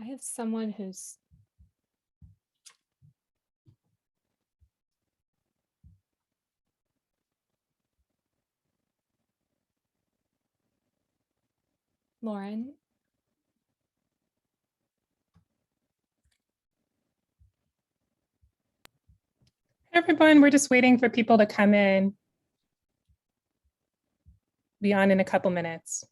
I have someone who's Lauren. Everyone, we're just waiting for people to come in. Be on in a couple minutes.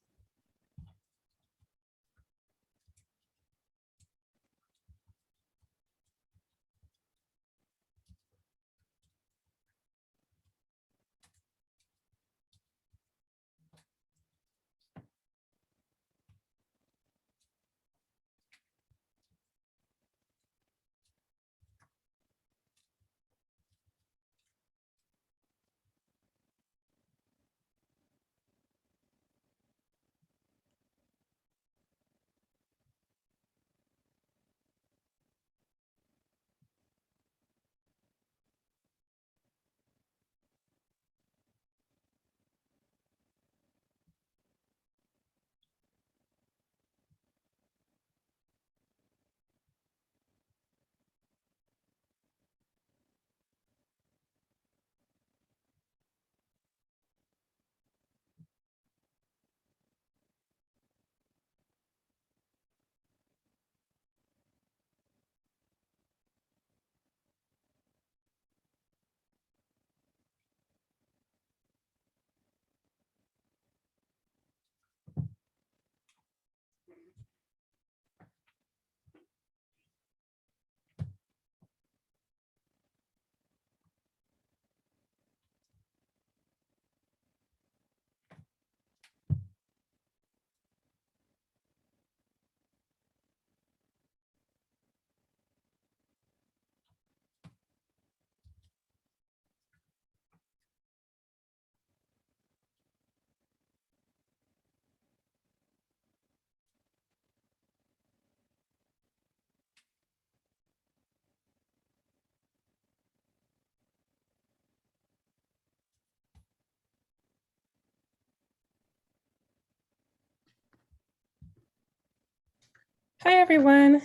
Hi, everyone.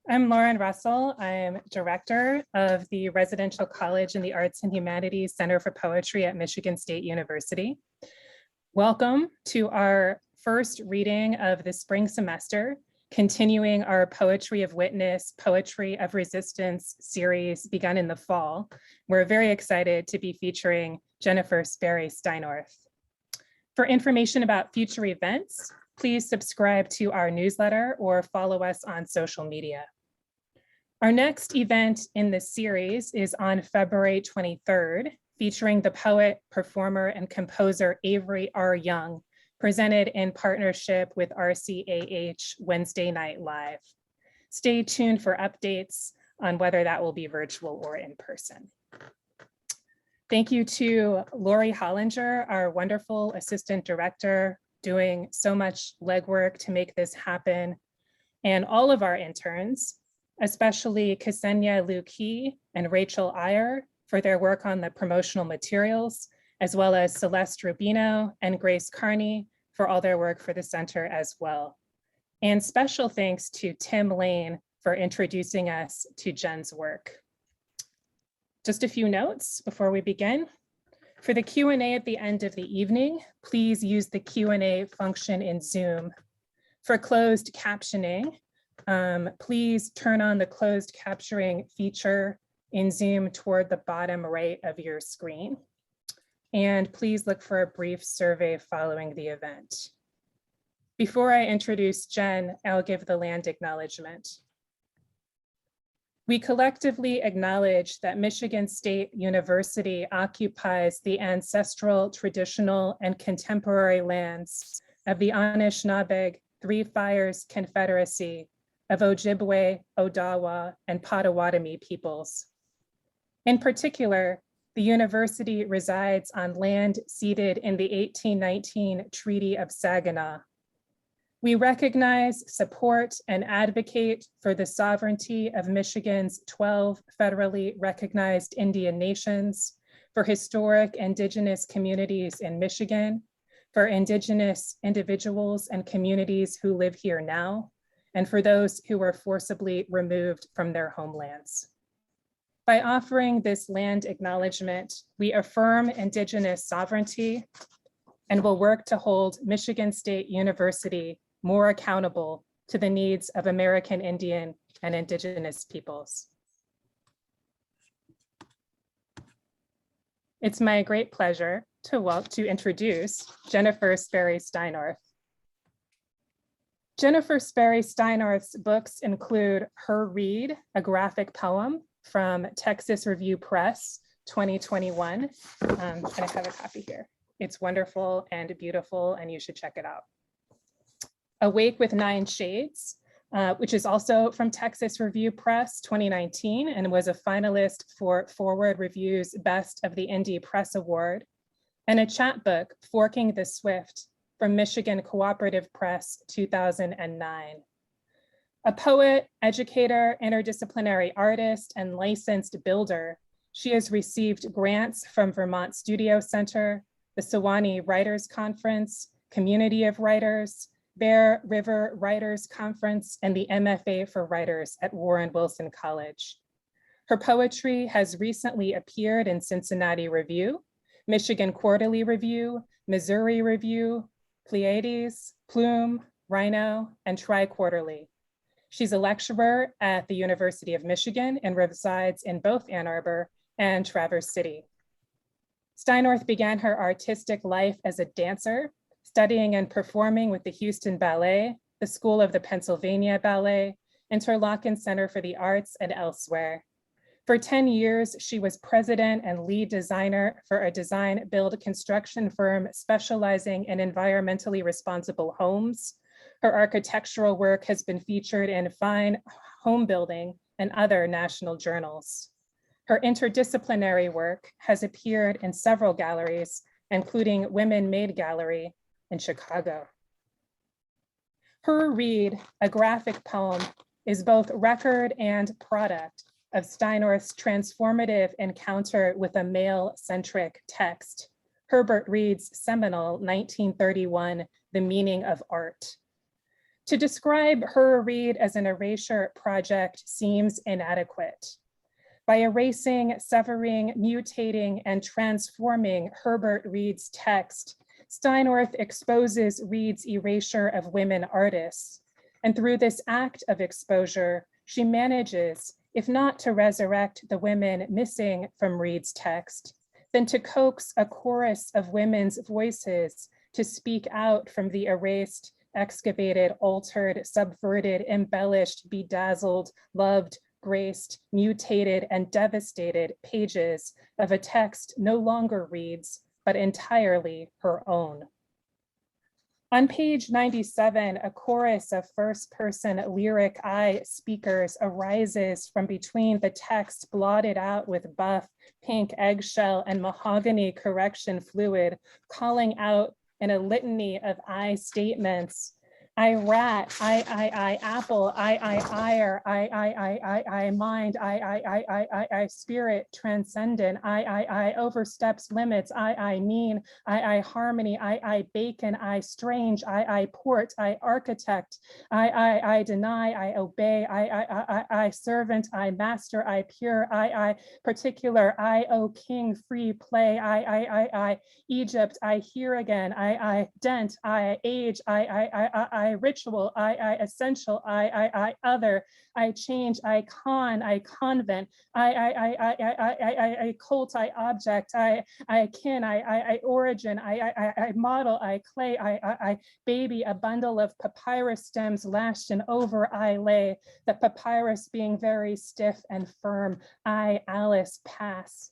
I'm Lauren Russell. I'm director of the Residential College in the Arts and Humanities Center for Poetry at Michigan State University. Welcome to our first reading of the spring semester, continuing our Poetry of Witness, Poetry of Resistance series begun in the fall. We're very excited to be featuring Jennifer Sperry Steinorth. For information about future events, please subscribe to our newsletter or follow us on social media. Our next event in this series is on February 23rd, featuring the poet, performer, and composer Avery R. Young, presented in partnership with RCAH Wednesday Night Live. Stay tuned for updates on whether that will be virtual or in person. Thank you to Lori Hollinger, our wonderful assistant director, doing so much legwork to make this happen, and all of our interns, especially Ksenia Luki and Rachel Iyer for their work on the promotional materials, as well as Celeste Rubino and Grace Carney for all their work for the center as well. And special thanks to Tim Lane for introducing us to Jen's work. Just a few notes before we begin. For the Q&A at the end of the evening, please use the Q&A function in Zoom. For closed captioning, please turn on the closed captioning feature in Zoom toward the bottom right of your screen. And please look for a brief survey following the event. Before I introduce Jen, I'll give the land acknowledgement. We collectively acknowledge that Michigan State University occupies the ancestral, traditional, and contemporary lands of the Anishinaabeg Three Fires Confederacy of Ojibwe, Odawa, and Potawatomi peoples. In particular, the university resides on land ceded in the 1819 Treaty of Saginaw. We recognize, support, and advocate for the sovereignty of Michigan's 12 federally recognized Indian nations, for historic Indigenous communities in Michigan, for Indigenous individuals and communities who live here now, and for those who were forcibly removed from their homelands. By offering this land acknowledgement, we affirm Indigenous sovereignty and will work to hold Michigan State University more accountable to the needs of American Indian and Indigenous peoples. It's my great pleasure to introduce Jennifer Sperry Steinorth. Jennifer Sperry Steinorth's books include Her Read, a graphic poem from Texas Review Press, 2021. And I have a copy here. It's wonderful and beautiful, and you should check it out. Awake with Nine Shades, which is also from Texas Review Press 2019 and was a finalist for Forward Review's Best of the Indie Press Award, and a chapbook, Forking the Swift, from Michigan Cooperative Press 2009. A poet, educator, interdisciplinary artist, and licensed builder, she has received grants from Vermont Studio Center, the Sewanee Writers Conference, Community of Writers, Bear River Writers Conference, and the MFA for Writers at Warren Wilson College. Her poetry has recently appeared in Cincinnati Review, Michigan Quarterly Review, Missouri Review, Pleiades, Plume, Rhino, and Tri-Quarterly. She's a lecturer at the University of Michigan and resides in both Ann Arbor and Traverse City. Steinorth began her artistic life as a dancer, studying and performing with the Houston Ballet, the School of the Pennsylvania Ballet, Interlochen Center for the Arts, and elsewhere. For 10 years, she was president and lead designer for a design build construction firm specializing in environmentally responsible homes. Her architectural work has been featured in Fine Home Building and other national journals. Her interdisciplinary work has appeared in several galleries, including Women Made Gallery in Chicago. Her Read, a graphic poem, is both record and product of Steinorth's transformative encounter with a male-centric text, Herbert Reed's seminal 1931, The Meaning of Art. To describe Her Read as an erasure project seems inadequate. By erasing, severing, mutating, and transforming Herbert Reed's text, Steinorth exposes Reed's erasure of women artists. And through this act of exposure, she manages, if not to resurrect the women missing from Reed's text, then to coax a chorus of women's voices to speak out from the erased, excavated, altered, subverted, embellished, bedazzled, loved, graced, mutated, and devastated pages of a text no longer Reed's, but entirely her own. On page 97, a chorus of first-person lyric I speakers arises from between the text blotted out with buff, pink eggshell, and mahogany correction fluid, calling out in a litany of I statements. I rat, I apple, I ire, I mind, I spirit transcendent, I oversteps limits, I mean, I harmony, I bacon, I strange, I port, I architect, I deny, I obey, I servant, I master, I pure, I particular, I O king, free play, I Egypt, I hear again, I dent, I age, I ritual, I essential, I other, I change, I con, I convent, I cult, I object, I kin, I origin, I model, I clay, I baby, a bundle of papyrus stems lashed and over I lay, the papyrus being very stiff and firm, I Alice pass.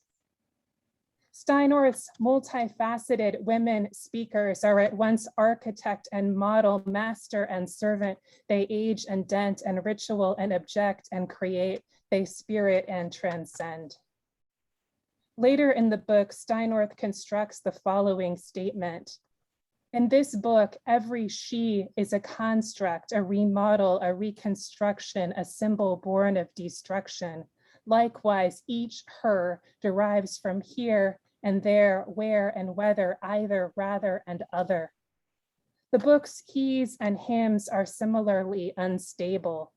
Steinorth's multifaceted women speakers are at once architect and model, master and servant. They age and dent and ritual and object and create. They spirit and transcend. Later in the book, Steinorth constructs the following statement. In this book, every she is a construct, a remodel, a reconstruction, a symbol born of destruction. Likewise, each her derives from here and there, where and whether, either, rather, and other. The book's he's and hims are similarly unstable.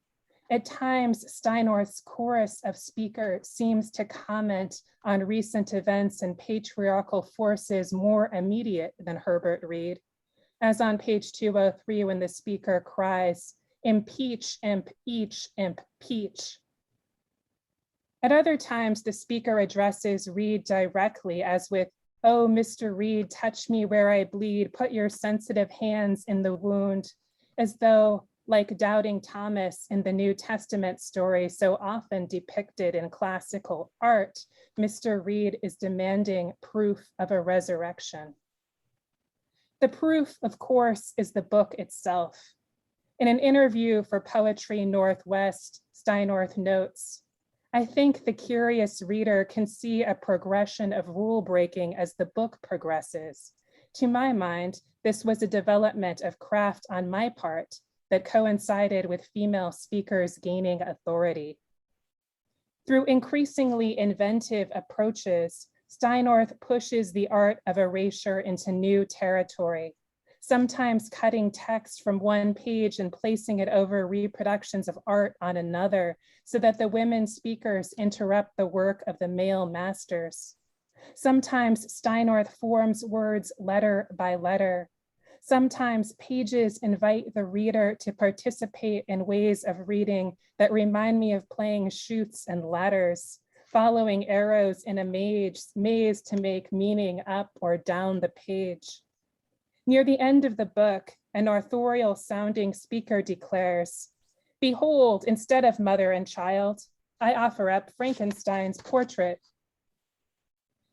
At times, Steinorth's chorus of speaker seems to comment on recent events and patriarchal forces more immediate than Herbert Reed, as on page 203 when the speaker cries, impeach, imp, each, imp, peach. At other times, the speaker addresses Reed directly, as with, oh, Mr. Reed, touch me where I bleed, put your sensitive hands in the wound, as though, like doubting Thomas in the New Testament story so often depicted in classical art, Mr. Reed is demanding proof of a resurrection. The proof, of course, is the book itself. In an interview for Poetry Northwest, Steinorth notes, I think the curious reader can see a progression of rule breaking as the book progresses. To my mind, this was a development of craft on my part that coincided with female speakers gaining authority. Through increasingly inventive approaches, Steinorth pushes the art of erasure into new territory, sometimes cutting text from one page and placing it over reproductions of art on another, so that the women speakers interrupt the work of the male masters. Sometimes Steinorth forms words letter by letter. Sometimes pages invite the reader to participate in ways of reading that remind me of playing chutes and ladders, following arrows in a maze to make meaning up or down the page. Near the end of the book, an authorial sounding speaker declares, behold, instead of mother and child, I offer up Frankenstein's portrait.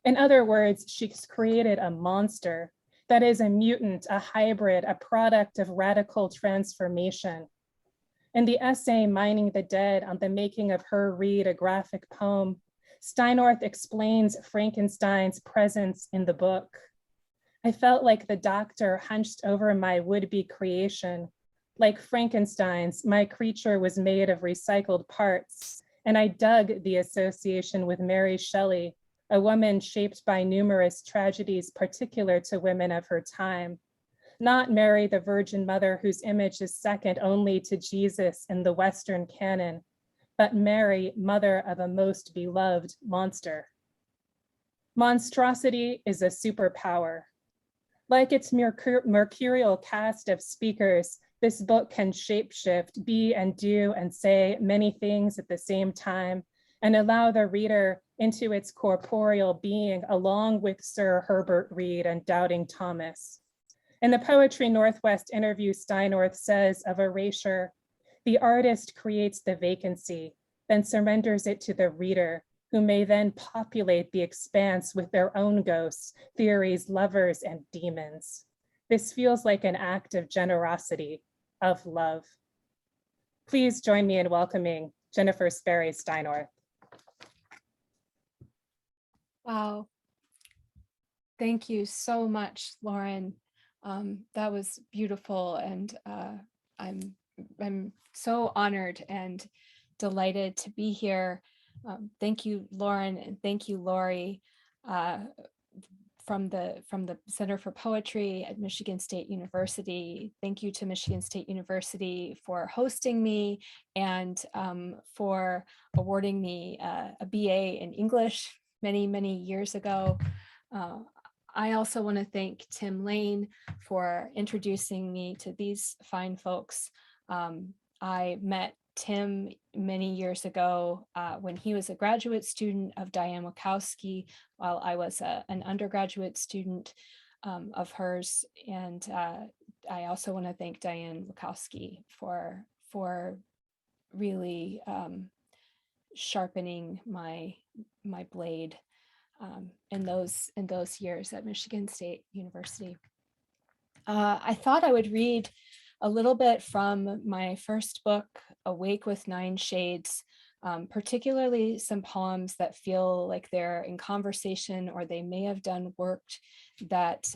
In other words, she's created a monster that is a mutant, a hybrid, a product of radical transformation. In the essay, Mining the Dead, on the making of her Read, a graphic poem, Steinorth explains Frankenstein's presence in the book. I felt like the doctor hunched over my would-be creation. Like Frankenstein's, my creature was made of recycled parts, and I dug the association with Mary Shelley, a woman shaped by numerous tragedies particular to women of her time. Not Mary, the Virgin Mother, whose image is second only to Jesus in the Western canon, but Mary, mother of a most beloved monster. Monstrosity is a superpower. Like its mercurial cast of speakers, this book can shapeshift, be and do and say many things at the same time, and allow the reader into its corporeal being along with Sir Herbert Reed and Doubting Thomas. In the Poetry Northwest interview, Steinorth says of erasure, the artist creates the vacancy, then surrenders it to the reader, who may then populate the expanse with their own ghosts, theories, lovers, and demons. This feels like an act of generosity, of love. Please join me in welcoming Jennifer Sperry Steinorth. Wow. Thank you so much, Lauren. That was beautiful, and I'm so honored and delighted to be here. Thank you, Lauren, and thank you, Lori, from the Center for Poetry at Michigan State University. Thank you to Michigan State University for hosting me and for awarding me a BA in English many years ago. I also want to thank Tim Lane for introducing me to these fine folks. I met Tim many years ago when he was a graduate student of Diane Wachowski, while I was an undergraduate student of hers. And I also want to thank Diane Wachowski for really sharpening my blade in those years at Michigan State University. I thought I would read a little bit from my first book, Awake with Nine Shades, particularly some poems that feel like they're in conversation or they may have done work that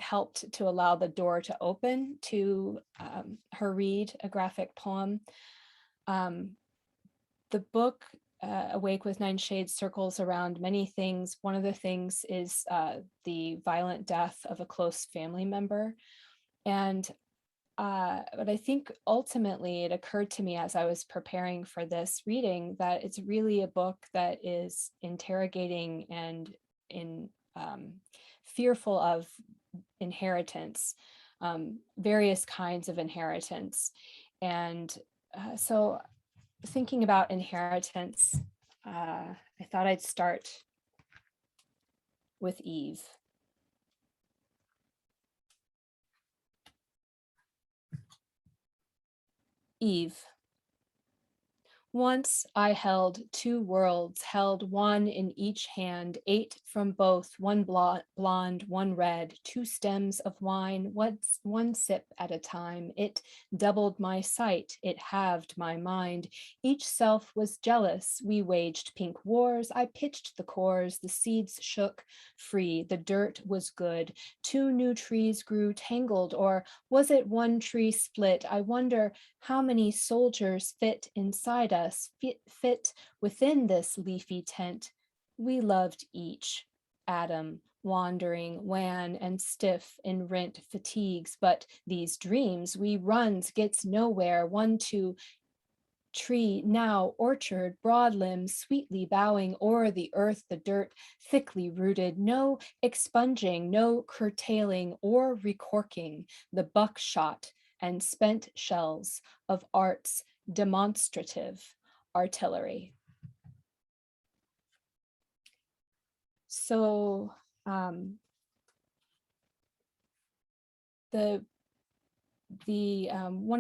helped to allow the door to open to her read a graphic poem. The book, Awake with Nine Shades, circles around many things. One of the things is the violent death of a close family member. But I think ultimately it occurred to me as I was preparing for this reading that it's really a book that is interrogating and fearful of inheritance, various kinds of inheritance. And so thinking about inheritance, I thought I'd start with Eve. Eve. Once I held two worlds, held one in each hand, ate from both, one blonde, one red, two stems of wine, one sip at a time. It doubled my sight, it halved my mind. Each self was jealous, we waged pink wars. I pitched the cores, the seeds shook free, the dirt was good. Two new trees grew tangled, or was it one tree split? I wonder how many soldiers fit inside us, fit within this leafy tent. We loved each, Adam, wandering, wan and stiff in rent fatigues, but these dreams we runs gets nowhere, one to tree, now orchard, broad limbs, sweetly bowing o'er the earth, the dirt, thickly rooted, no expunging, no curtailing or recorking, the buckshot and spent shells of art's demonstrative artillery. So one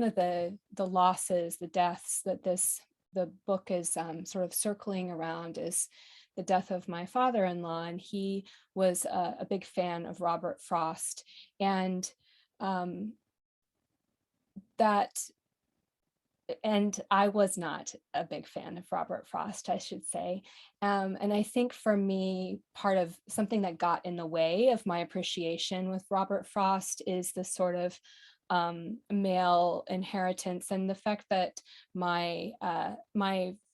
of the losses, the deaths that the book is sort of circling around is the death of my father-in-law, and he was a big fan of Robert Frost, and I was not a big fan of Robert Frost, I should say. And I think for me, part of something that got in the way of my appreciation with Robert Frost is the sort of male inheritance, and the fact that my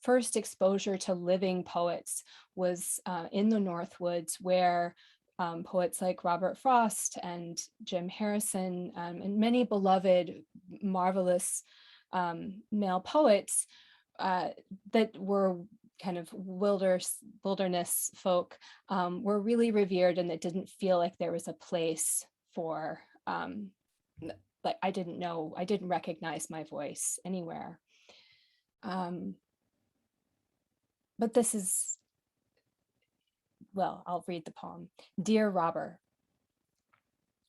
first exposure to living poets was in the Northwoods, where poets like Robert Frost and Jim Harrison and many beloved, marvelous male poets that were kind of wilderness folk were really revered, and it didn't feel like there was a place for like I didn't recognize my voice anywhere. But this is, well, I'll read the poem. Dear Robert,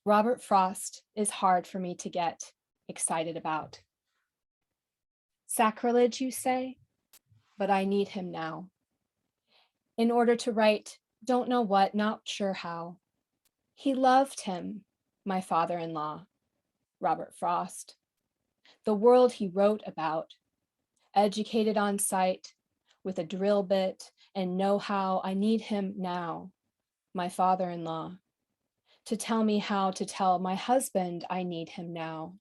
Robert Frost is hard for me to get excited about. Sacrilege, you say? But I need him now. In order to write, don't know what, not sure how. He loved him, my father-in-law, Robert Frost. The world he wrote about, educated on sight, with a drill bit and know-how. I need him now, my father-in-law, to tell me how to tell my husband I need him now.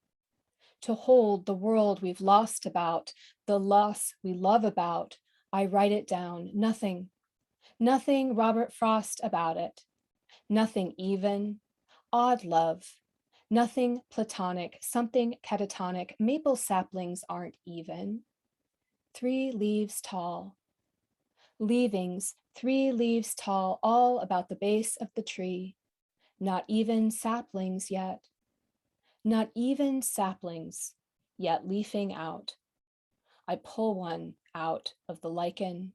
To hold the world we've lost about, the loss we love about, I write it down. Nothing Robert Frost about it. Nothing even, odd love. Nothing platonic, something catatonic. Maple saplings aren't even. 3 leaves tall. Leavings, 3 leaves tall, all about the base of the tree. Not even saplings yet. Not even saplings, yet leafing out. I pull one out of the lichen.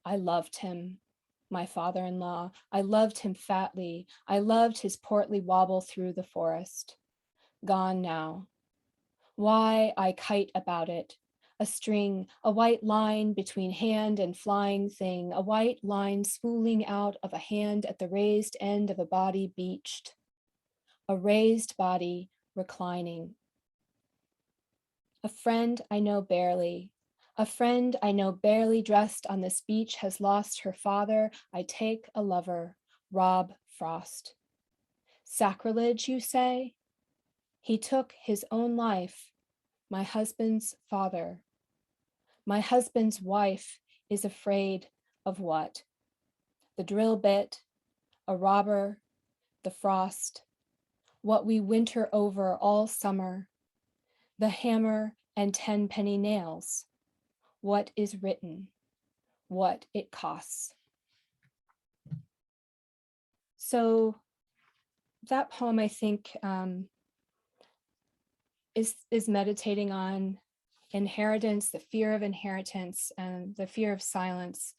I loved him, my father-in-law. I loved him fatly. I loved his portly wobble through the forest. Gone now. Why I kite about it. A string, a white line between hand and flying thing, a white line spooling out of a hand at the raised end of a body beached. A raised body reclining. A friend I know barely. A friend I know barely dressed on this beach has lost her father. I take a lover, Rob Frost. Sacrilege, you say? He took his own life, my husband's father. My husband's wife is afraid of what? The drill bit, a robber, the frost, what we winter over all summer, the hammer and 10-penny nails, what is written, what it costs. So that poem, I think, is meditating on inheritance, the fear of inheritance, and the fear of silence,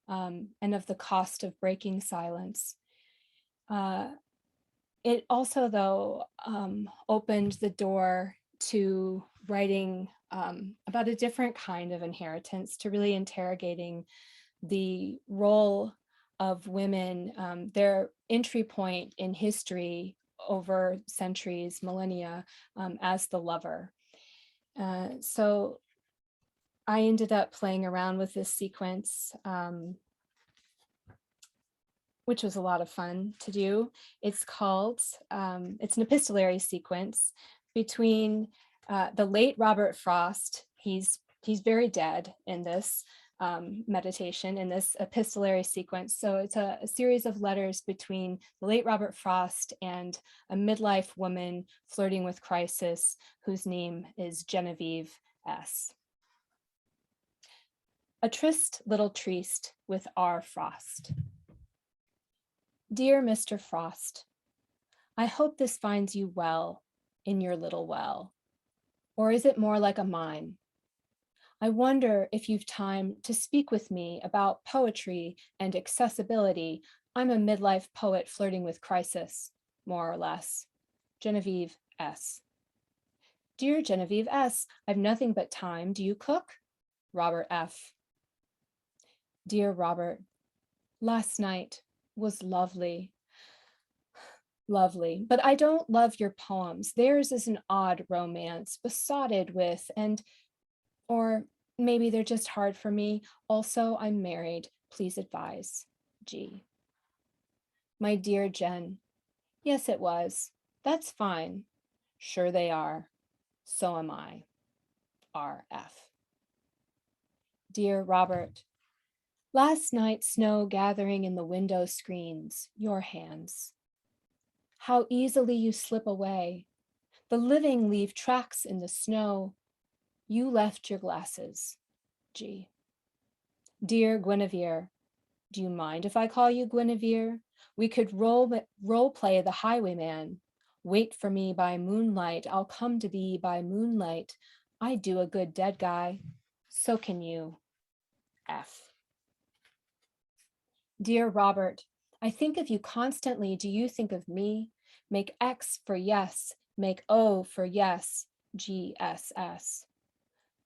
and of the cost of breaking silence. It also, though, opened the door to writing about a different kind of inheritance, to really interrogating the role of women, their entry point in history over centuries, millennia, as the lover. So I ended up playing around with this sequence, which was a lot of fun to do. It's called, it's an epistolary sequence between the late Robert Frost. He's very dead in this meditation, in this epistolary sequence. So it's a series of letters between the late Robert Frost and a midlife woman flirting with crisis, whose name is Genevieve S. A tryst little tryst with R. Frost. Dear Mr. Frost, I hope this finds you well in your little well, or is it more like a mine? I wonder if you've time to speak with me about poetry and accessibility. I'm a midlife poet flirting with crisis, more or less. Genevieve S. Dear Genevieve S, I've nothing but time. Do you cook? Robert F. Dear Robert, last night was lovely, lovely, but I don't love your poems. Theirs is an odd romance, besotted with, or maybe they're just hard for me. Also, I'm married. Please advise. G. My dear Jen, yes, it was. That's fine. Sure they are. So am I. R.F. Dear Robert, last night snow gathering in the window screens, your hands. How easily you slip away. The living leave tracks in the snow. You left your glasses. G. Dear Guinevere, do you mind if I call you Guinevere? We could role play the highwayman. Wait for me by moonlight. I'll come to thee by moonlight. I do a good dead guy. So can you. F. Dear Robert, I think of you constantly. Do you think of me? Make X for yes. Make O for yes. GSS.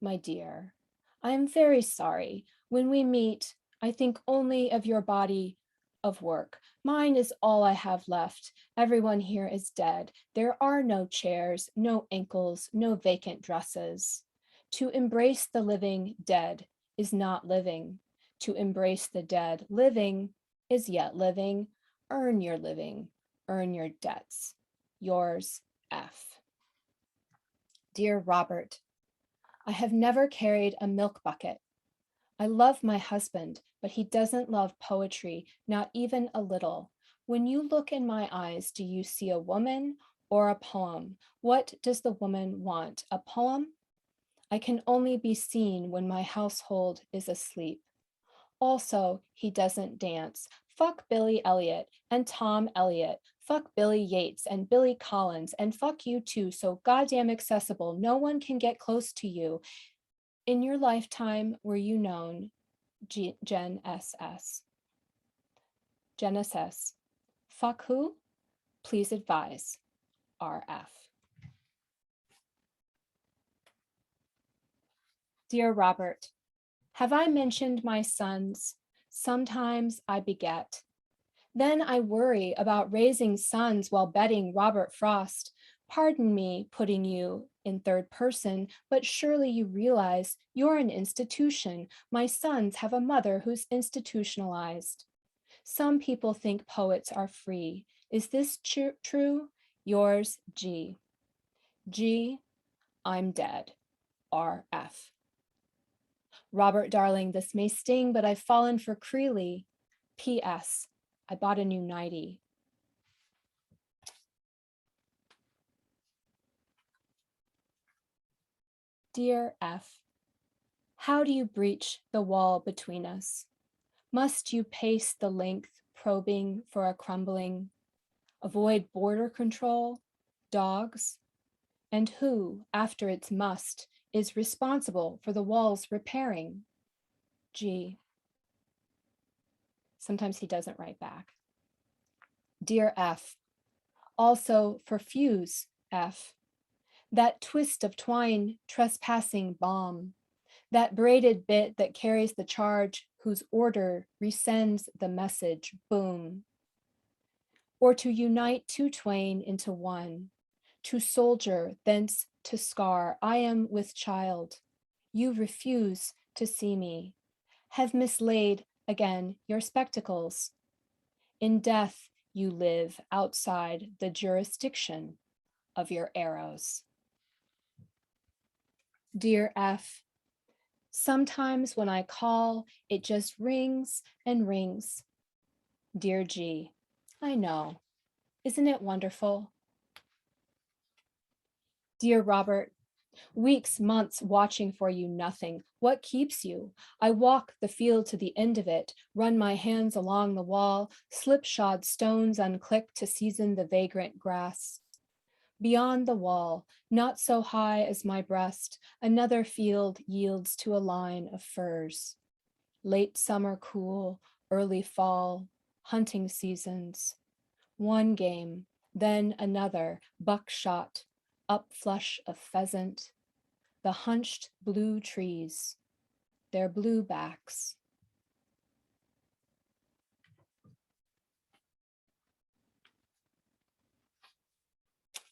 My dear, I am very sorry. When we meet, I think only of your body of work. Mine is all I have left. Everyone here is dead. There are no chairs, no ankles, no vacant dresses. To embrace the living dead is not living. To embrace the dead living is yet living. Earn your living, earn your debts. Yours, F. Dear Robert, I have never carried a milk bucket. I love my husband, but he doesn't love poetry, not even a little. When you look in my eyes, do you see a woman or a poem? What does the woman want? A poem? I can only be seen when my household is asleep. Also, he doesn't dance. Fuck Billy Elliot and Tom Elliot. Fuck Billy Yates and Billy Collins, and fuck you too, so goddamn accessible. No one can get close to you. In your lifetime, were you known? Jen SS. Jen SS. Fuck who? Please advise. RF. Dear Robert, have I mentioned my sons? Sometimes I beget. Then I worry about raising sons while betting Robert Frost. Pardon me putting you in third person, but surely you realize you're an institution. My sons have a mother who's institutionalized. Some people think poets are free. Is this true? Yours, G. G, I'm dead. RF. Robert, darling, this may sting, but I've fallen for Creeley. P.S. I bought a new nightie. Dear F, how do you breach the wall between us? Must you pace the length, probing for a crumbling? Avoid border control, dogs? And who, after its must, is responsible for the wall's repairing? G. Sometimes he doesn't write back. Dear F, also for fuse, F, that twist of twine trespassing bomb, that braided bit that carries the charge whose order resends the message, boom. Or to unite two twain into one, to soldier, thence to scar, I am with child. You refuse to see me, have mislaid again your spectacles. In death you live outside the jurisdiction of your arrows. Dear F, sometimes when I call, it just rings and rings. Dear G, I know, isn't it wonderful? Dear Robert, weeks, months watching for you, nothing. What keeps you? I walk the field to the end of it, run my hands along the wall, slipshod stones unclick to season the vagrant grass. Beyond the wall, not so high as my breast, another field yields to a line of firs. Late summer cool, early fall, hunting seasons. One game, then another, buckshot, upflush of pheasant, the hunched blue trees, their blue backs.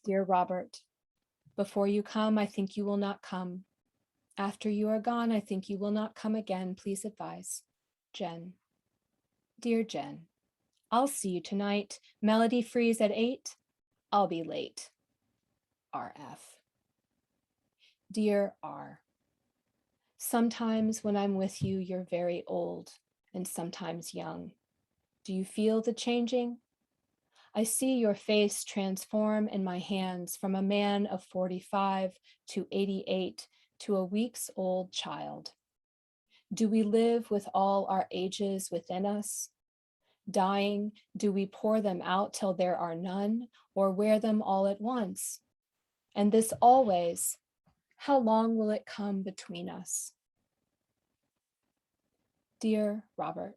Dear Robert, before you come, I think you will not come. After you are gone, I think you will not come again. Please advise. Jen. Dear Jen, I'll see you tonight. Melody freeze at 8. I'll be late. RF. Dear R, sometimes when I'm with you, you're very old and sometimes young. Do you feel the changing? I see your face transform in my hands from a man of 45 to 88 to a week's old child. Do we live with all our ages within us? Dying, do we pour them out till there are none, or wear them all at once? And this always, how long will it come between us? Dear Robert,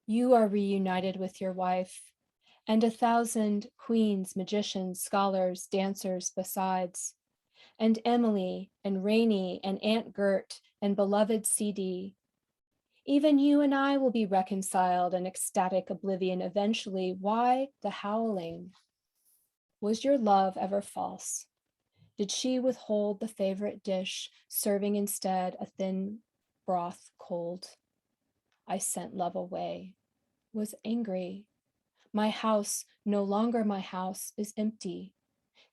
you are reunited with your wife, and 1,000 queens, magicians, scholars, dancers besides, and Emily and Rainey and Aunt Gert and beloved CD. Even you and I will be reconciled in ecstatic oblivion eventually. Why the howling? Was your love ever false? Did she withhold the favorite dish, serving instead a thin broth cold? I sent love away, was angry. My house, no longer my house, is empty.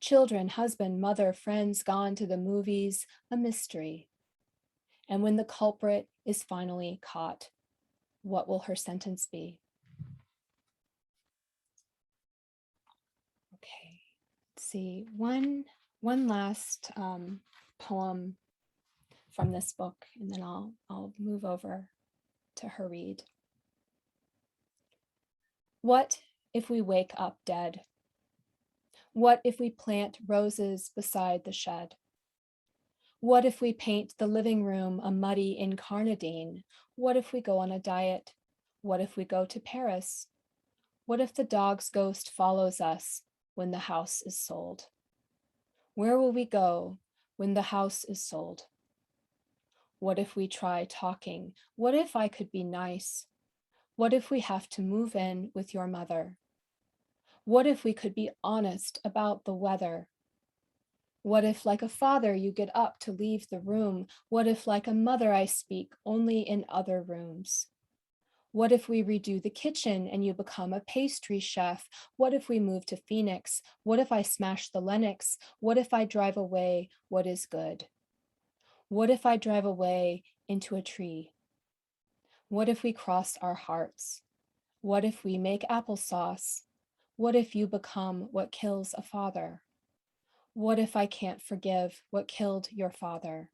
Children, husband, mother, friends gone to the movies, a mystery. And when the culprit is finally caught, what will her sentence be? Okay, let's see, one last poem from this book, and then I'll move over to her read. What if we wake up dead? What if we plant roses beside the shed? What if we paint the living room a muddy incarnadine? What if we go on a diet? What if we go to Paris? What if the dog's ghost follows us when the house is sold? Where will we go when the house is sold? What if we try talking? What if I could be nice? What if we have to move in with your mother? What if we could be honest about the weather? What if, like a father, you get up to leave the room? What if, like a mother, I speak only in other rooms? What if we redo the kitchen and you become a pastry chef? What if we move to Phoenix? What if I smash the Lennox? What if I drive away what is good? What if I drive away into a tree? What if we cross our hearts? What if we make applesauce? What if you become what kills a father? What if I can't forgive what killed your father?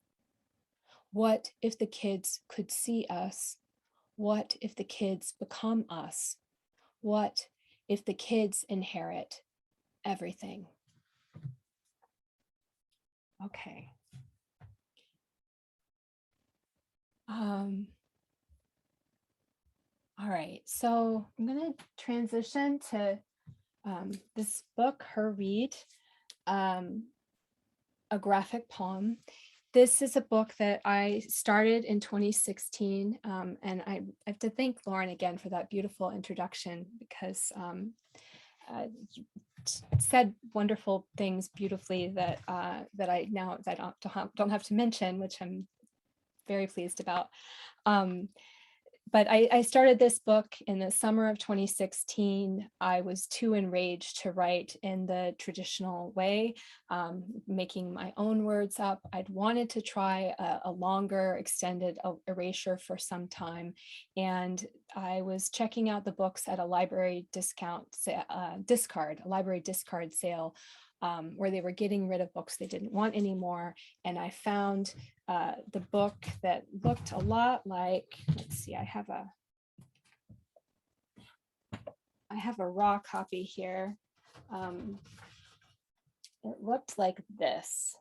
What if the kids could see us? What if the kids become us? What if the kids inherit everything? Okay. All right, so I'm going to transition to this book, Her Read, a graphic poem. This is a book that I started in 2016, and I have to thank Lauren again for that beautiful introduction, because you said wonderful things beautifully that that I don't have to mention, which I'm very pleased about. But I started this book in the summer of 2016. I was too enraged to write in the traditional way, making my own words up. I'd wanted to try a longer extended erasure for some time. And I was checking out the books at a library discard sale, where they were getting rid of books they didn't want anymore. And I found the book that looked a lot like, let's see, I have a raw copy here. It looked like this,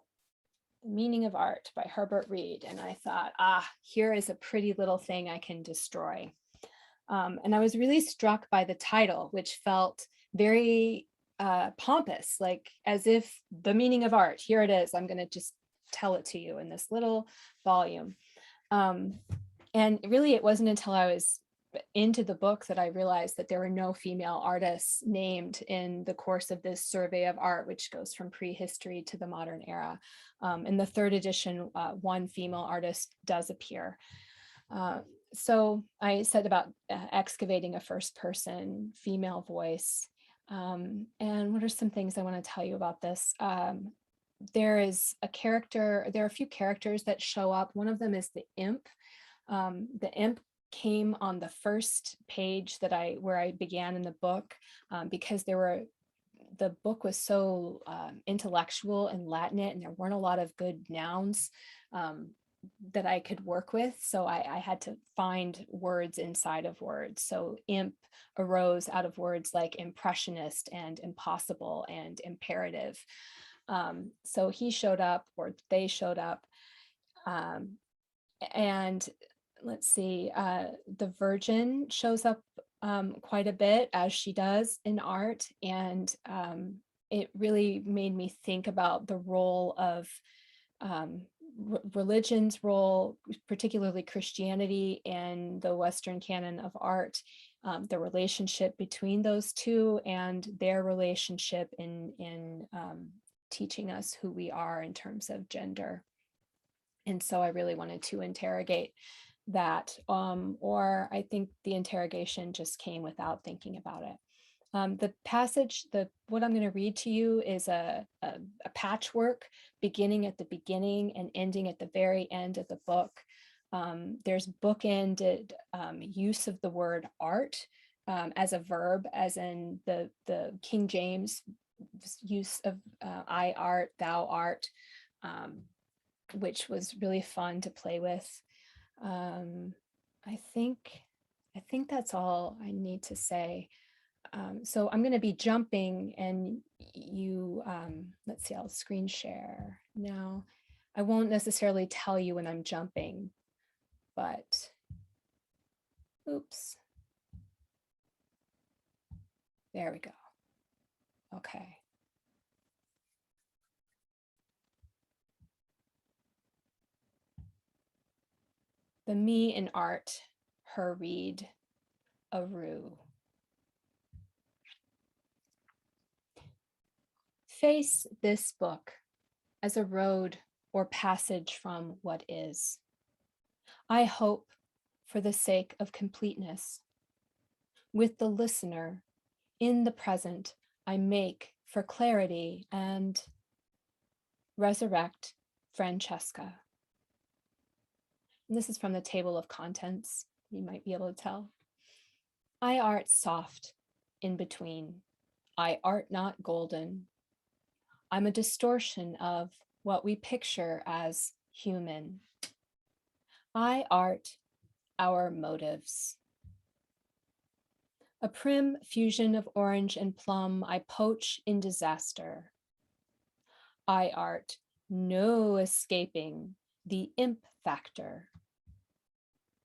The Meaning of Art by Herbert Reed. And I thought, here is a pretty little thing I can destroy. And I was really struck by the title, which felt very pompous, like as if the meaning of art, here it is, I'm going to just tell it to you in this little volume. And really, it wasn't until I was into the book that I realized that there were no female artists named in the course of this survey of art, which goes from prehistory to the modern era. In the third edition, one female artist does appear. So I said about excavating a first person female voice. And what are some things I want to tell you about this? There is a character, there are a few characters that show up. One of them is the imp. The imp came on the first page where I began in the book, because the book was so intellectual and Latinate, and there weren't a lot of good nouns that I could work with. So I had to find words inside of words. So imp arose out of words like impressionist and impossible and imperative. So he showed up, or they showed up. And let's see, the Virgin shows up quite a bit, as she does in art. And it really made me think about the role of religion's role, particularly Christianity and the Western canon of art, the relationship between those two and their relationship in teaching us who we are in terms of gender. And so I really wanted to interrogate that, or I think the interrogation just came without thinking about it. The passage, what I'm going to read to you is a patchwork beginning at the beginning and ending at the very end of the book. There's bookended use of the word art as a verb, as in the King James use of I art, thou art, which was really fun to play with. I think that's all I need to say. So I'm going to be jumping, and you, let's see, I'll screen share now. I won't necessarily tell you when I'm jumping, but oops. There we go. Okay. The Me in Art, Her Read, a Rue. Face this book as a road or passage from what is. I hope, for the sake of completeness, with the listener, in the present, I make for clarity and resurrect Francesca. And this is from the table of contents, you might be able to tell. I art soft in between. I art not golden. I'm a distortion of what we picture as human. I art our motives. A prim fusion of orange and plum, I poach in disaster. I art no escaping the imp factor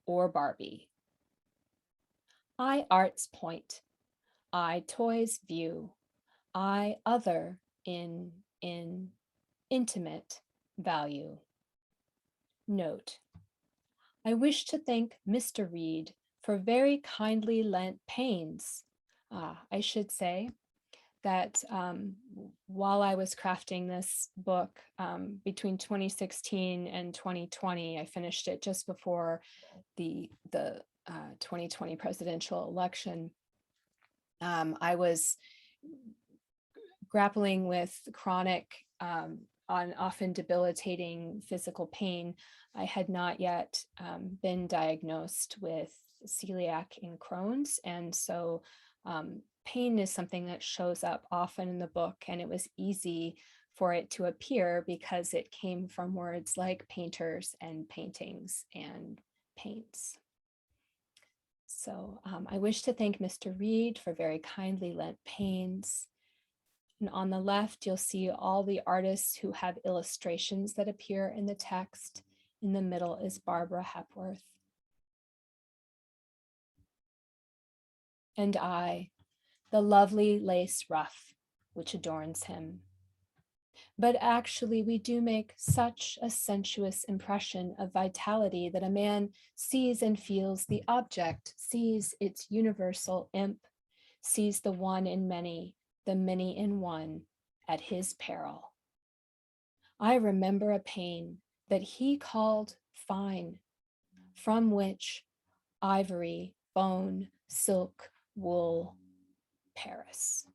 or Barbie. I art's point, I toy's view, I other in intimate value. Note, I wish to thank Mr. Reed for very kindly lent pains. I should say that while I was crafting this book between 2016 and 2020, I finished it just before the 2020 presidential election. I was grappling with chronic on often debilitating physical pain. I had not yet been diagnosed with celiac and Crohn's, and so pain is something that shows up often in the book, and it was easy for it to appear because it came from words like painters and paintings and paints. So I wish to thank Mr. Reed for very kindly lent pains. And on the left, you'll see all the artists who have illustrations that appear in the text. In the middle is Barbara Hepworth. And I, the lovely lace ruff which adorns him. But actually, we do make such a sensuous impression of vitality that a man sees and feels the object, sees its universal imp, sees the one in many, the many in one, at his peril. I remember a pain that he called fine, from which ivory, bone, silk, wool, Paris.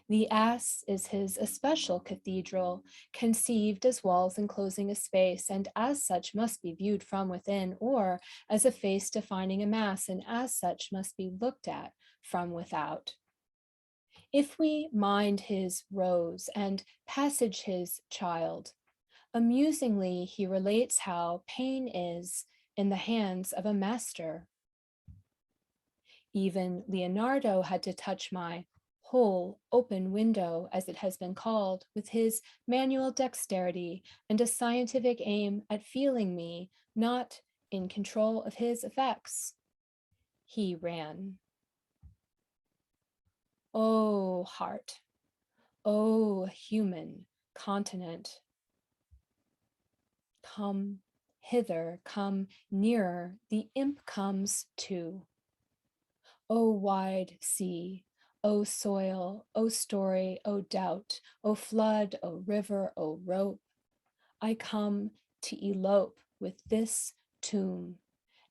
The ass is his especial cathedral, conceived as walls enclosing a space, and as such must be viewed from within, or as a face defining a mass, and as such must be looked at from without. If we mind his rose and passage his child, amusingly he relates how pain is in the hands of a master. Even Leonardo had to touch my whole open window, as it has been called, with his manual dexterity and a scientific aim at feeling me not in control of his effects. He ran. Oh, heart, oh, human continent, come hither, come nearer, the imp comes too. O wide sea, O soil, O story, O doubt, O flood, O river, O rope, I come to elope with this tomb,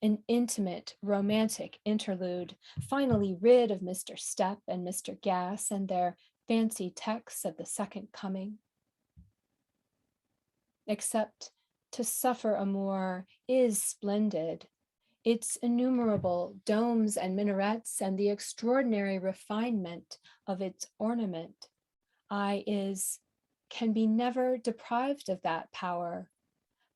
an intimate, romantic interlude, finally rid of Mr. Step and Mr. Gas and their fancy texts of the second coming. Except to suffer amour is splendid. Its innumerable domes and minarets and the extraordinary refinement of its ornament, can be never deprived of that power,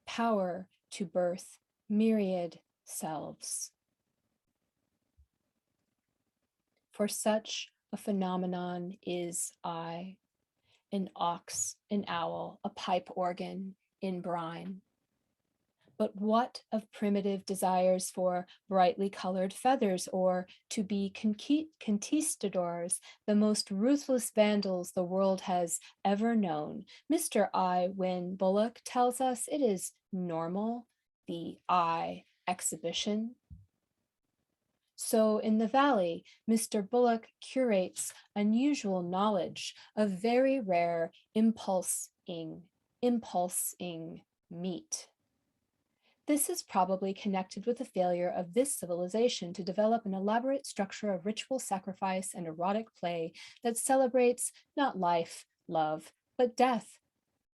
power to birth myriad selves. For such a phenomenon is I, an ox, an owl, a pipe organ in brine. But what of primitive desires for brightly colored feathers, or to be conquistadors, the most ruthless vandals the world has ever known? Mr. I. Wynne Bullock tells us it is normal, the I exhibition. So in the valley, Mr. Bullock curates unusual knowledge of very rare impulsing meat. This is probably connected with the failure of this civilization to develop an elaborate structure of ritual sacrifice and erotic play that celebrates not life, love, but death,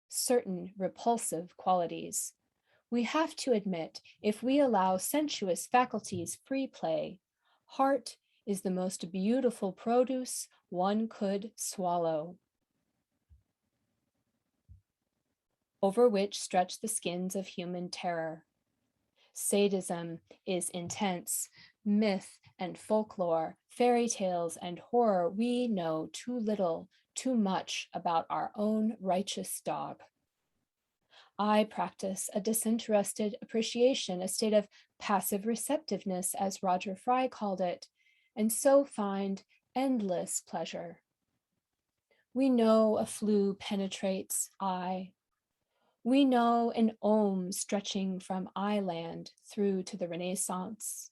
certain repulsive qualities. We have to admit, if we allow sensuous faculties free play, heart is the most beautiful produce one could swallow, over which stretch the skins of human terror. Sadism is intense. Myth and folklore, fairy tales and horror, we know too little, too much about our own righteous dog. I practice a disinterested appreciation, a state of passive receptiveness, as Roger Fry called it, and so find endless pleasure. We know a flue penetrates eye. We know an ohm stretching from eyeland through to the Renaissance.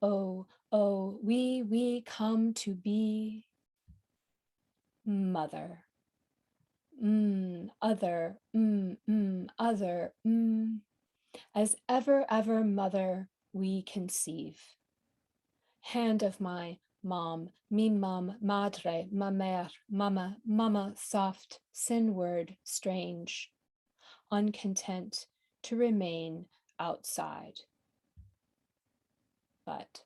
Oh, oh, we come to be mother. Other, other, as ever mother we conceive. Hand of my mom, mi mum, madre, ma mère, mama, soft, sin word, strange, uncontent to remain outside. But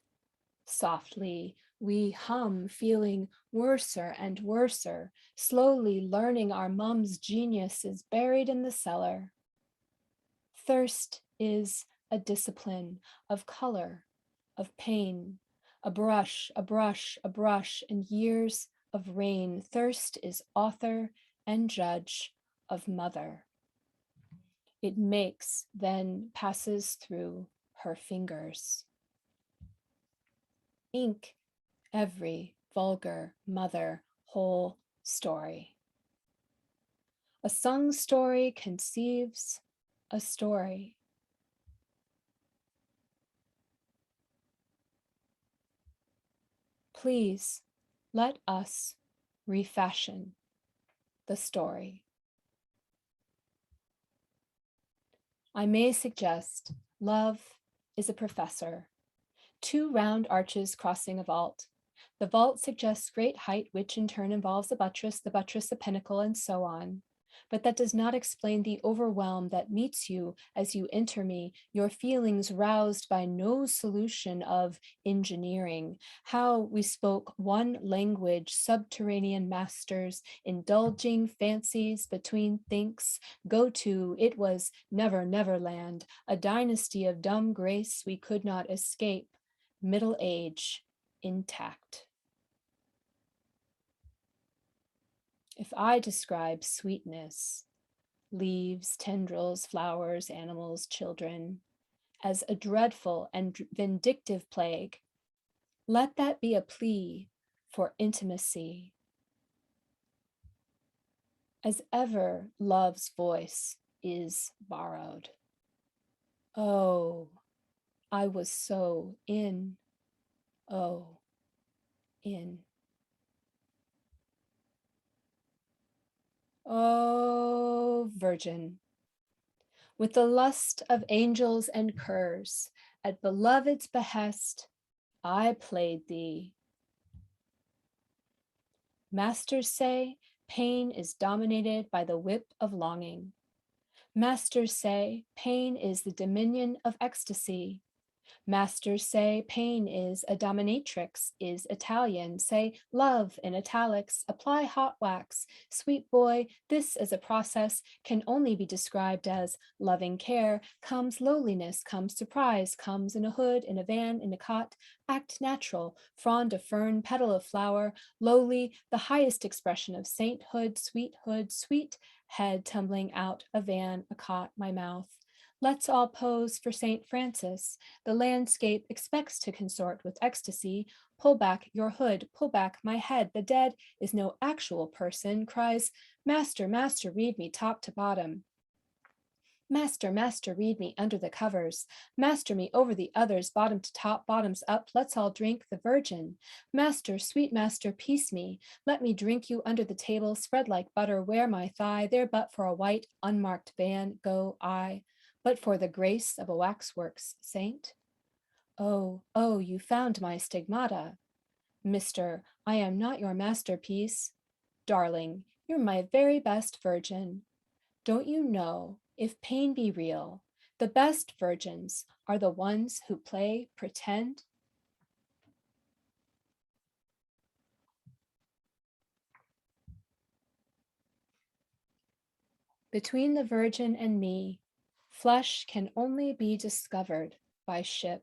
softly we hum, feeling worser and worser, slowly learning our mum's genius is buried in the cellar. Thirst is a discipline of color, of pain, a brush, and years of rain. Thirst is author and judge of mother. It makes, then passes through her fingers. Ink every vulgar mother whole story. A sung story conceives a story. Please let us refashion the story. I may suggest love is a professor. Two round arches crossing a vault. The vault suggests great height, which in turn involves a buttress, the buttress a pinnacle, and so on. But that does not explain the overwhelm that meets you as you enter me, your feelings roused by no solution of engineering, how we spoke one language, subterranean masters, indulging fancies between thinks, go to, it was never, neverland, a dynasty of dumb grace we could not escape, middle age intact. If I describe sweetness, leaves, tendrils, flowers, animals, children, as a dreadful and vindictive plague, let that be a plea for intimacy. As ever, love's voice is borrowed. Oh, I was so in, oh, in. Oh, virgin, with the lust of angels and curs, at beloved's behest, I played thee. Masters say pain is dominated by the whip of longing. Masters say pain is the dominion of ecstasy. Masters say pain is a dominatrix, is Italian. Say love in italics, apply hot wax. Sweet boy, this as a process can only be described as loving care. Comes lowliness, comes surprise, comes in a hood, in a van, in a cot. Act natural, frond of fern, petal of flower. Lowly, the highest expression of sainthood, sweet head tumbling out, a van, a cot, my mouth. Let's all pose for St. Francis. The landscape expects to consort with ecstasy. Pull back your hood, pull back my head. The dead is no actual person, cries, Master, master, read me top to bottom. Master, master, read me under the covers. Master me over the others, bottom to top, bottoms up. Let's all drink the Virgin. Master, sweet master, peace me. Let me drink you under the table, spread like butter, wear my thigh, there but for a white, unmarked van, go I. but for the grace of a waxworks saint. Oh, oh, you found my stigmata. Mister, I am not your masterpiece. Darling, you're my very best virgin. Don't you know, if pain be real, the best virgins are the ones who play pretend? Between the virgin and me, flesh can only be discovered by ship.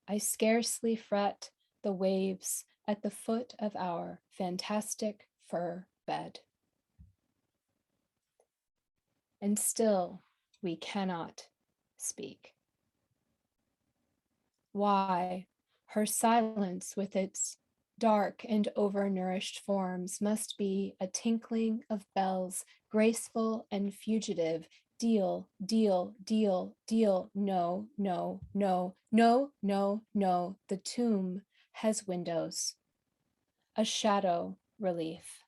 I scarcely fret the waves at the foot of our fantastic fur bed. And still we cannot speak. Why, her silence with its dark and overnourished forms must be a tinkling of bells, graceful and fugitive. Deal, deal, deal, deal, no, no, no, no, no, no. The tomb has windows, a shadow relief.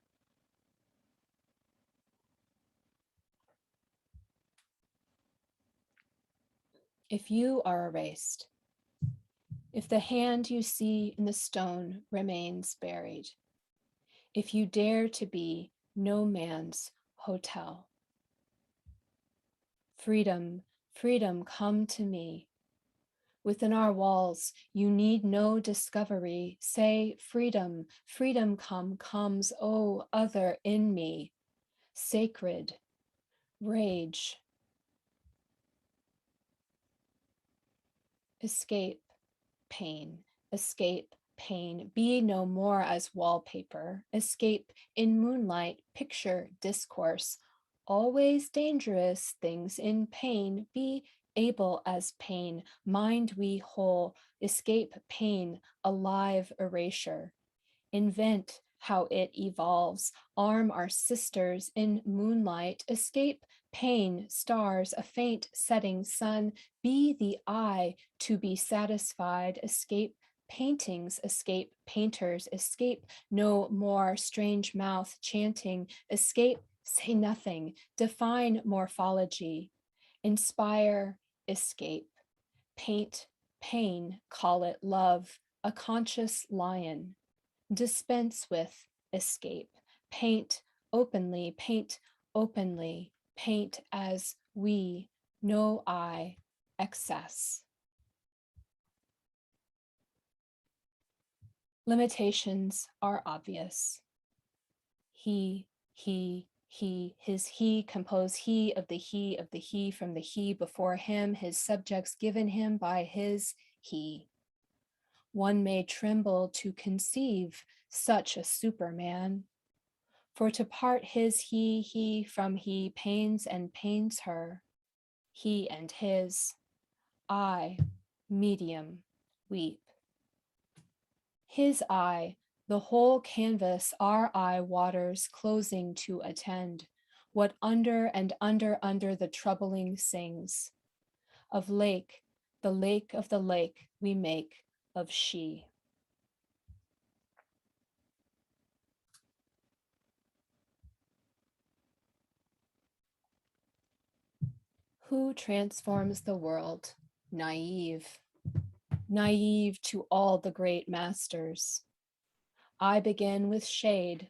If you are erased, if the hand you see in the stone remains buried, if you dare to be no man's hotel. Freedom, freedom, come to me. Within our walls, you need no discovery. Say, freedom, freedom comes, oh, other in me. Sacred, rage. Escape, pain, escape, pain. Be no more as wallpaper. Escape in moonlight, picture, discourse. Always dangerous things in pain. Be able as pain, mind we whole. Escape pain, alive erasure. Invent how it evolves. Arm our sisters in moonlight. Escape pain, stars, a faint setting sun. Be the eye to be satisfied. Escape paintings, escape painters. Escape no more strange mouth chanting. Escape, say nothing. Define morphology. Inspire, escape. Paint, pain, call it love. A conscious lion. Dispense with, escape. Paint openly, paint as we, no I, excess. Limitations are obvious. He, his he, compose he of the he from the he before him, his subjects given him by his he. One may tremble to conceive such a superman. For to part his he from he pains and pains her. He and his, I, medium, weep. His eye, the whole canvas, our eye waters closing to attend. What under and under the troubling sings. Of lake, the lake of the lake we make of she. Who transforms the world? Naive. Naive to all the great masters. I begin with shade,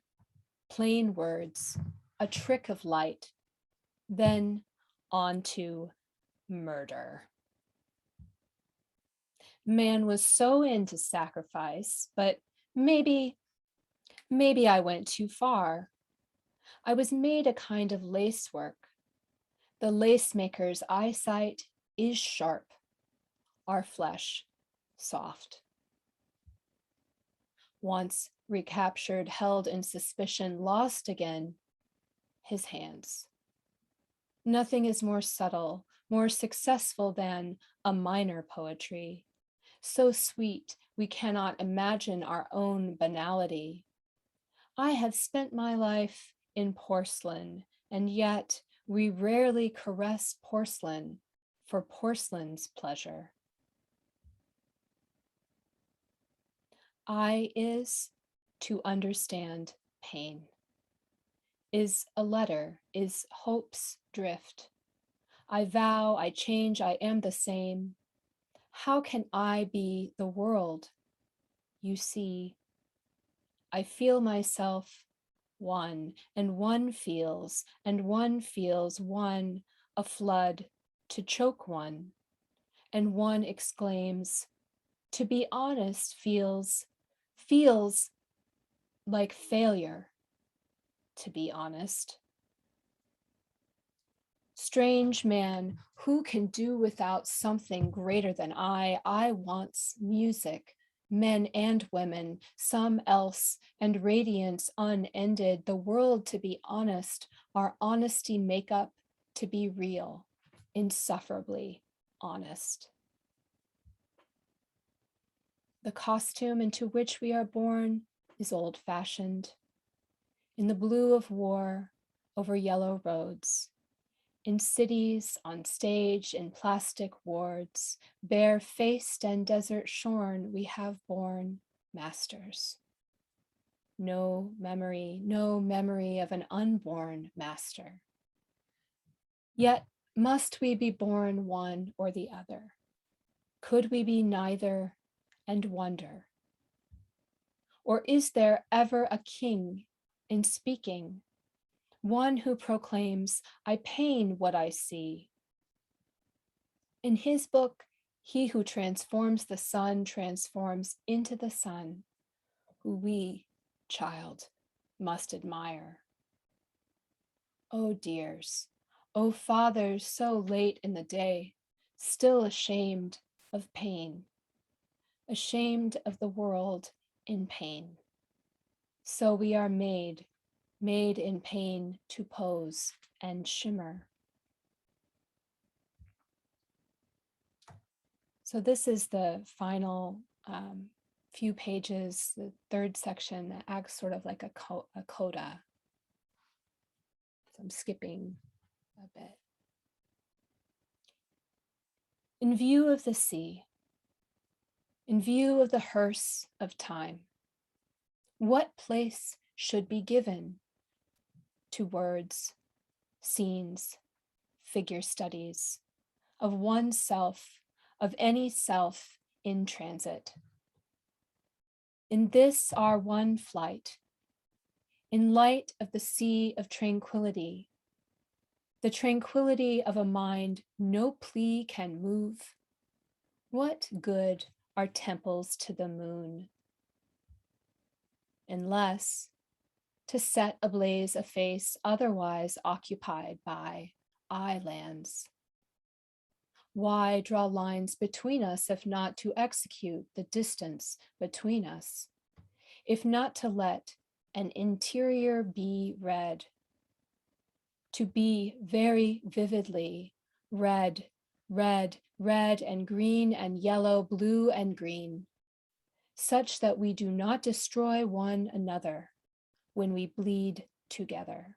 plain words, a trick of light, then on to murder. Man was so into sacrifice, but maybe I went too far. I was made a kind of lacework. The lace maker's eyesight is sharp, our flesh soft. Once recaptured, held in suspicion, lost again, his hands. Nothing is more subtle, more successful than a minor poetry. So sweet, we cannot imagine our own banality. I have spent my life in porcelain, and yet we rarely caress porcelain for porcelain's pleasure. I is to understand pain, is a letter, is hope's drift, I vow, I change, I am the same. How can I be the world? You see, I feel myself one, and one feels, one, a flood to choke one, and one exclaims, to be honest feels like failure, to be honest. Strange man, who can do without something greater than I wants music, men and women, some else, and radiance unended, the world to be honest, our honesty makeup to be real, insufferably honest. The costume into which we are born is old-fashioned. In the blue of war, over yellow roads, in cities, on stage, in plastic wards, bare-faced and desert-shorn, we have borne masters. No memory of an unborn master. Yet must we be born one or the other? Could we be neither and wonder? Or is there ever a king in speaking, one who proclaims, I pain what I see? In his book, he who transforms the sun transforms into the sun, who we, child, must admire. Oh dears, oh fathers, so late in the day, still ashamed of pain, ashamed of the world in pain. So we are made in pain to pose and shimmer. So this is the final few pages, the third section that acts sort of like a coda. So I'm skipping a bit. In view of the sea, in view of the hearse of time, what place should be given to words, scenes, figure studies of oneself, of any self in transit? In this our one flight, in light of the sea of tranquility, the tranquility of a mind no plea can move, what good are temples to the moon? Unless to set ablaze a face otherwise occupied by islands. Why draw lines between us if not to execute the distance between us, if not to let an interior be read, to be very vividly red, red, red and green and yellow, blue and green, such that we do not destroy one another when we bleed together.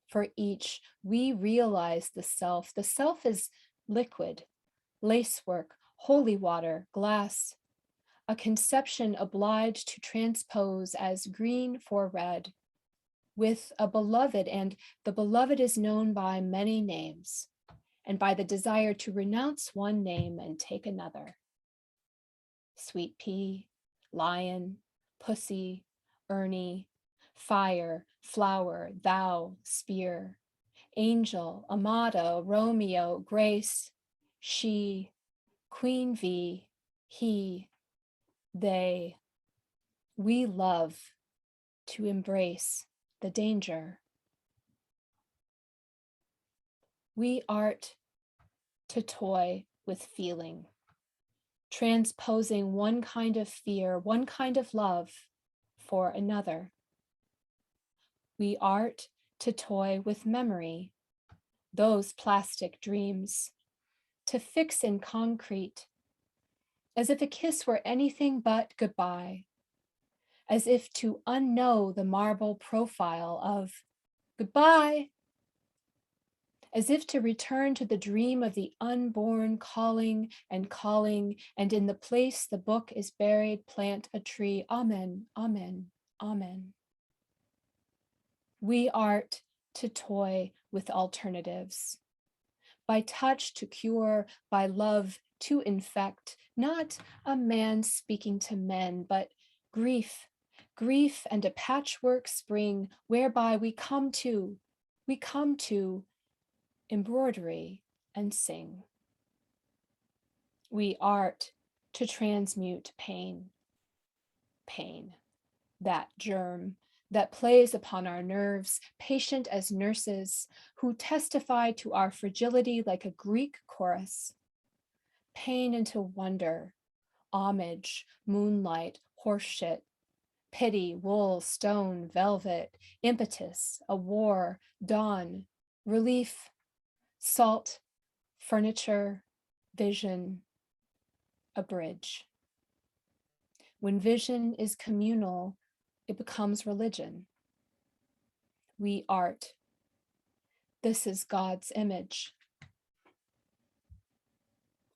For each, we realize the self. The self is liquid, lacework, holy water, glass, a conception obliged to transpose as green for red, with a beloved, and the beloved is known by many names, and by the desire to renounce one name and take another. Sweet pea, lion, pussy, Ernie, fire, flower, thou, spear, angel, amado, Romeo, grace, she, queen V, he, they. We love to embrace the danger. We art to toy with feeling, transposing one kind of fear, one kind of love for another. We art to toy with memory, those plastic dreams, to fix in concrete, as if a kiss were anything but goodbye, as if to unknow the marble profile of goodbye, as if to return to the dream of the unborn calling, and in the place the book is buried, plant a tree. Amen, amen, amen. We art to toy with alternatives, by touch to cure, by love to infect, not a man speaking to men, but grief, grief and a patchwork spring whereby we come to embroidery and sing. We art to transmute pain, pain, that germ that plays upon our nerves, patient as nurses who testify to our fragility like a Greek chorus. Pain into wonder, homage, moonlight, horseshit, pity, wool, stone, velvet, impetus, a war, dawn, relief, salt, furniture, vision, a bridge. When vision is communal, it becomes religion. We art. This is God's image.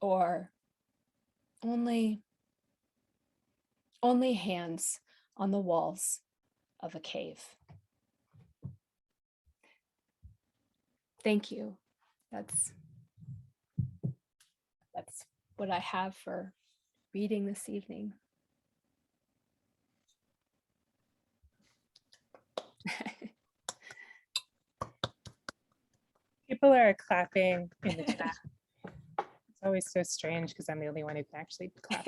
Or only hands on the walls of a cave. Thank you. That's what I have for reading this evening. People are clapping in the chat. It's always so strange because I'm the only one who can actually clap.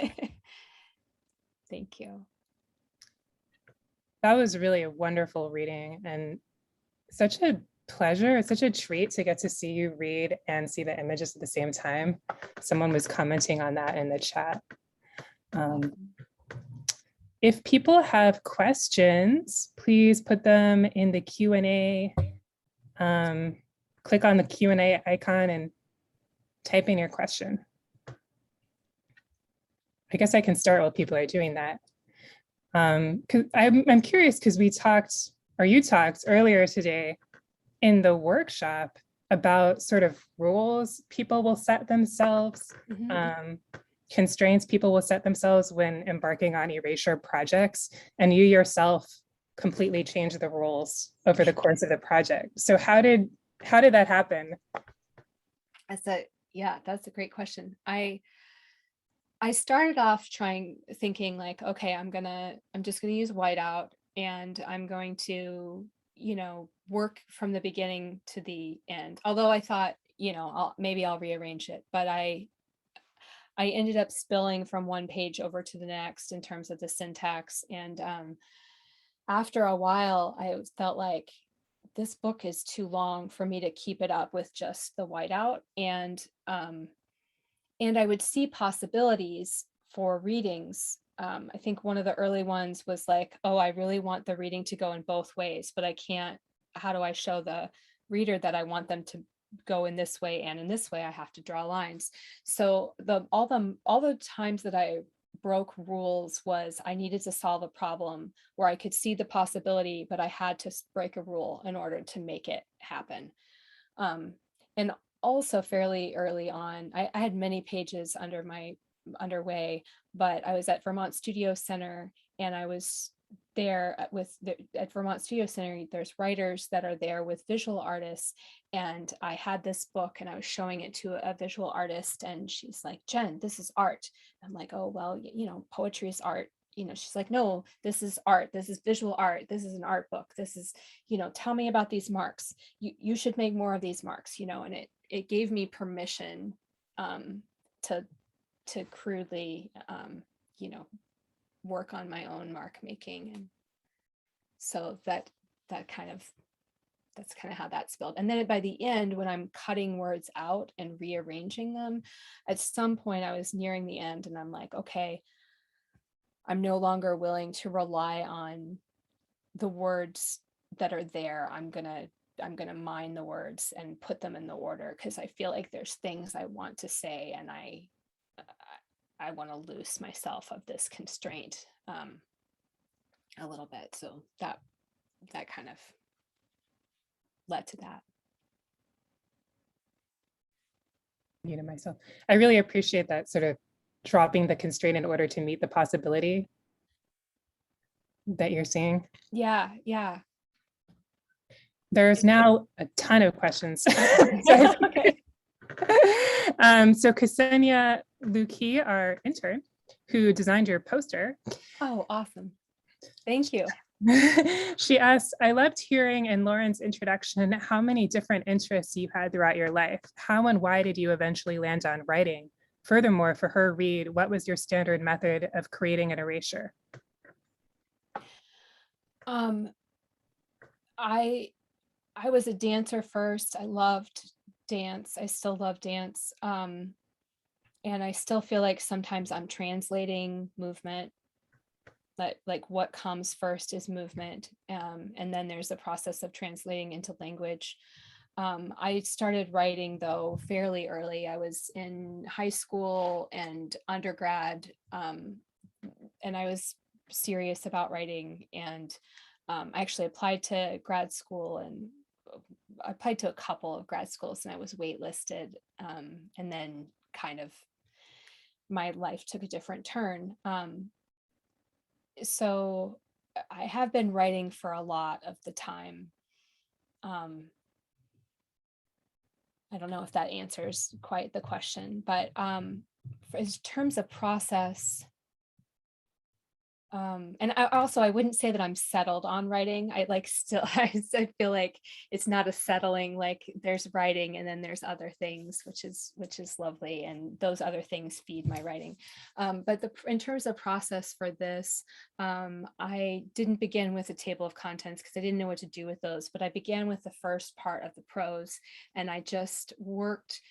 Thank you. That was really a wonderful reading and such a pleasure. It's such a treat to get to see you read and see the images at the same time. Someone was commenting on that in the chat. If people have questions, please put them in the Q&A. Click on the Q&A icon and type in your question. I guess I can start while people are doing that. Because I'm curious because we talked, or you talked earlier today in the workshop about sort of rules people will set themselves, constraints people will set themselves when embarking on erasure projects, and you yourself completely changed the rules over the course of the project. So how did that happen? That's a great question. I started off thinking like, okay, I'm just gonna use whiteout and I'm going to, work from the beginning to the end. Although I thought, maybe I'll rearrange it, but I ended up spilling from one page over to the next in terms of the syntax. And after a while, I felt like this book is too long for me to keep it up with just the whiteout. And I would see possibilities for readings. I think one of the early ones was like, oh, I really want the reading to go in both ways, but I can't. How do I show the reader that I want them to go in this way and in this way? I have to draw lines. So all the times that I broke rules was I needed to solve a problem where I could see the possibility, but I had to break a rule in order to make it happen. And also fairly early on, I had many pages underway, but I was at Vermont Studio Center, and I was there at Vermont Studio Center, there's writers that are there with visual artists, and I had this book and I was showing it to a visual artist, and she's like, Jen, this is art. I'm like, oh, well, poetry is art. She's like, no, this is art. This is visual art. This is an art book. This is, tell me about these marks. You should make more of these marks, and it gave me permission to crudely, work on my own mark making. And so that's kind of how that spilled. And then by the end, when I'm cutting words out and rearranging them, at some point I was nearing the end and I'm like, okay, I'm no longer willing to rely on the words that are there. I'm gonna mine the words and put them in the order, because I feel like there's things I want to say, and I want to loose myself of this constraint a little bit. So that kind of led to that. Myself, I really appreciate that sort of dropping the constraint in order to meet the possibility that you're seeing. Yeah. There's now a ton of questions. Okay. So Ksenia Luki, our intern, who designed your poster, Oh, awesome. Thank you. she asked, I loved hearing in Lauren's introduction how many different interests you had throughout your life. How and why did you eventually land on writing? Furthermore, for her read, what was your standard method of creating an erasure? I was a dancer first. I loved dance. I still love dance. And I still feel like sometimes I'm translating movement. Like what comes first is movement. And then there's a process of translating into language. I started writing though fairly early. I was in high school and undergrad, and I was serious about writing. And I actually applied to grad school, and I applied to a couple of grad schools, and I was waitlisted. And then kind of my life took a different turn. So I have been writing for a lot of the time. I don't know if that answers quite the question, but in terms of process, and I wouldn't say that I'm settled on writing. I like still I feel like it's not a settling, like there's writing and then there's other things, which is lovely, and those other things feed my writing. But in terms of process for this, I didn't begin with a table of contents because I didn't know what to do with those, but I began with the first part of the prose, and I just worked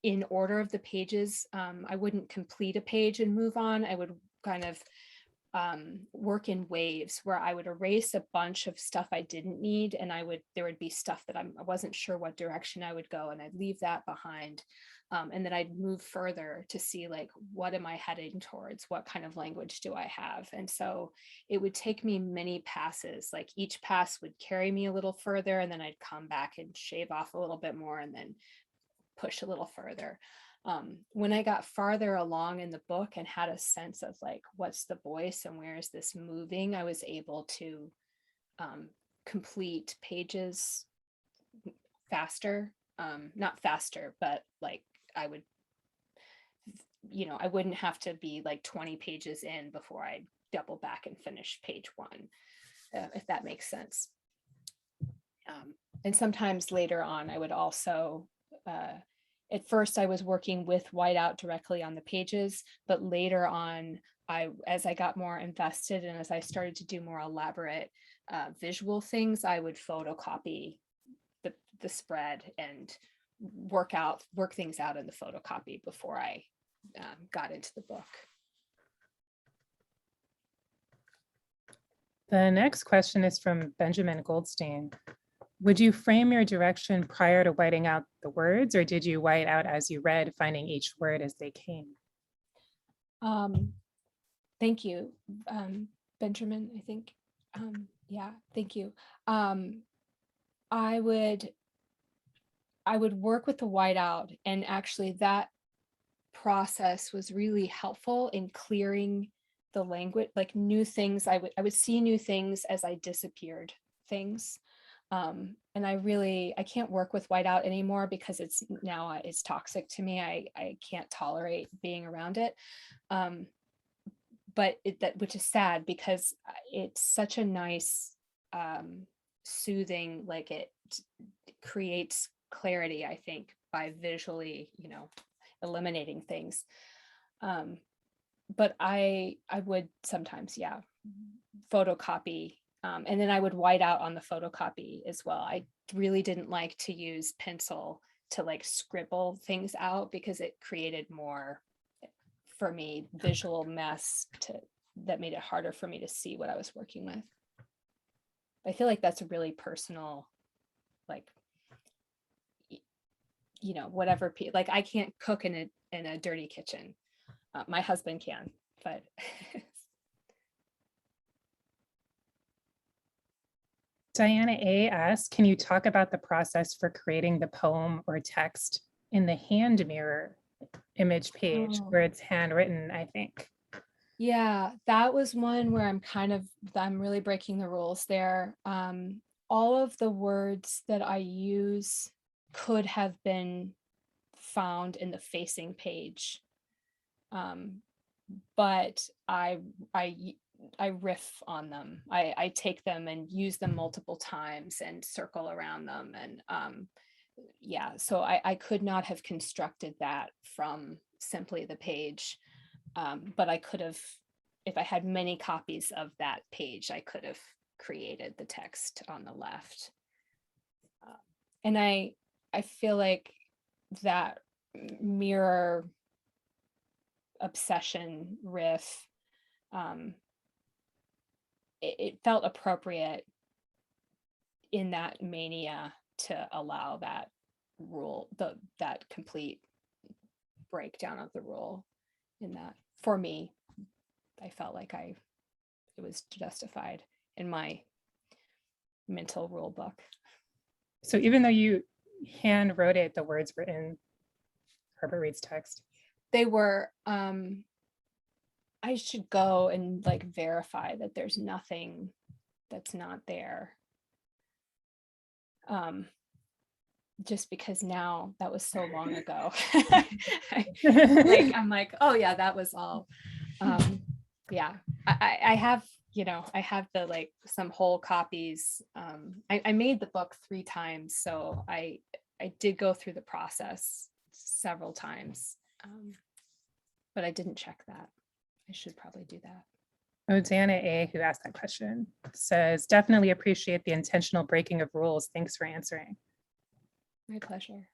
in order of the pages. I wouldn't complete a page and move on. I would kind of work in waves where I would erase a bunch of stuff I didn't need, and there would be stuff that I wasn't sure what direction I would go, and I'd leave that behind. And then I'd move further to see, like, what am I heading towards? What kind of language do I have? And so it would take me many passes. Like each pass would carry me a little further, and then I'd come back and shave off a little bit more and then push a little further. When I got farther along in the book and had a sense of like, what's the voice and where is this moving, I was able to complete pages faster. Not faster, but like I would, I wouldn't have to be like 20 pages in before I double back and finish page one, if that makes sense. And sometimes later on, I would also, at first I was working with whiteout directly on the pages, but later on, as I got more invested and as I started to do more elaborate visual things, I would photocopy the spread and work things out in the photocopy before I got into the book. The next question is from Benjamin Goldstein. Would you frame your direction prior to whiting out the words, or did you white out as you read, finding each word as they came? Thank you, Benjamin, I think. Yeah, thank you. I would work with the whiteout, and actually that process was really helpful in clearing the language, like new things. I would see new things as I disappeared things. And I can't work with whiteout anymore because it's toxic to me. I can't tolerate being around it. But which is sad because it's such a nice, soothing, like it creates clarity, I think, by visually, eliminating things. But I would sometimes, photocopy. And then I would white out on the photocopy as well. I really didn't like to use pencil to like scribble things out because it created more, for me, visual mess that made it harder for me to see what I was working with. I feel like that's a really personal, like, whatever, like I can't cook in a dirty kitchen. My husband can, but Diana A asks, can you talk about the process for creating the poem or text in the hand mirror image page where it's handwritten, I think? Yeah, that was one where I'm really breaking the rules there. All of the words that I use could have been found in the facing page. But I riff on them. I take them and use them multiple times and circle around them. And yeah, so I could not have constructed that from simply the page. But I could have, if I had many copies of that page, I could have created the text on the left. And I feel like that mirror obsession riff, it felt appropriate in that mania to allow that rule, that complete breakdown of the rule in that. For me, I felt like it was justified in my mental rule book. So even though you hand wrote it, the words were in Herbert Reed's text. They were, I should go and like verify that there's nothing that's not there. Just because now that was so long ago. I'm like, oh yeah, that was all. Yeah, I have, I have the like some whole copies. I made the book 3 times, so I did go through the process several times, but I didn't check that. I should probably do that. Oh, Dana A, who asked that question, says, definitely appreciate the intentional breaking of rules. Thanks for answering. My pleasure.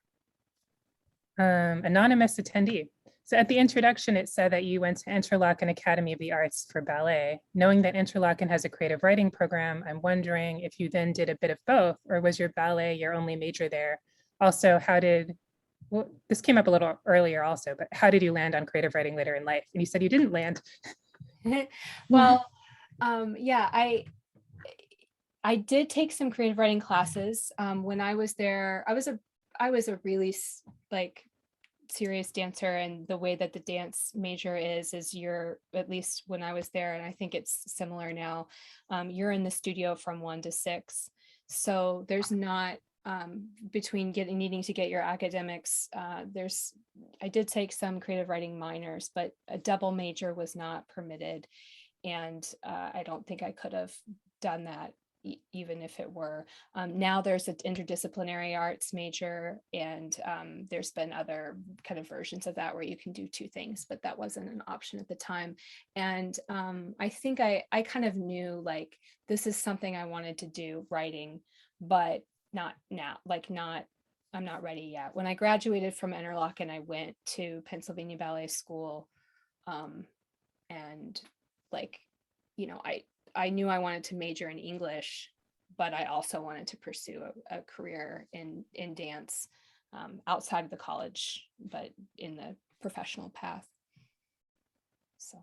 Anonymous attendee. So at the introduction, it said that you went to Interlochen Academy of the Arts for ballet. Knowing that Interlochen has a creative writing program, I'm wondering if you then did a bit of both, or was your ballet your only major there? Also, well, this came up a little earlier also, but how did you land on creative writing later in life? And you said you didn't land. Well, yeah, I did take some creative writing classes. When I was there, I was a really like serious dancer, and the way that the dance major is you're, at least when I was there, and I think it's similar now, you're in the studio from 1 to 6. So there's not, between needing to get your academics, I did take some creative writing minors, but a double major was not permitted. And I don't think I could have done that even if it were. Now there's an interdisciplinary arts major, and there's been other kind of versions of that where you can do 2 things, but that wasn't an option at the time. And I think I kind of knew like, this is something I wanted to do, writing, but not now, like I'm not ready yet. When I graduated from Interlochen, I went to Pennsylvania Ballet School, and like, I knew I wanted to major in English, but I also wanted to pursue a career in dance, outside of the college, but in the professional path. So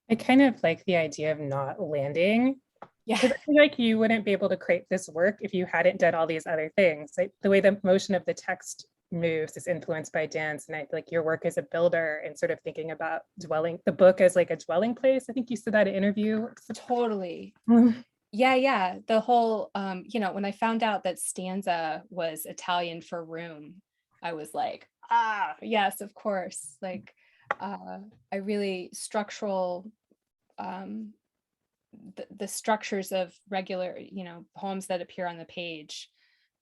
I kind of like the idea of not landing. yeah, Because I feel like you wouldn't be able to create this work if you hadn't done all these other things. Like the way the motion of the text moves is influenced by dance. And I feel like your work as a builder and sort of thinking about the book as like a dwelling place. I think you said that in an interview. totally. Yeah. The whole, when I found out that stanza was Italian for room, I was like, yes, of course. Like, I really structural, the structures of regular, poems that appear on the page,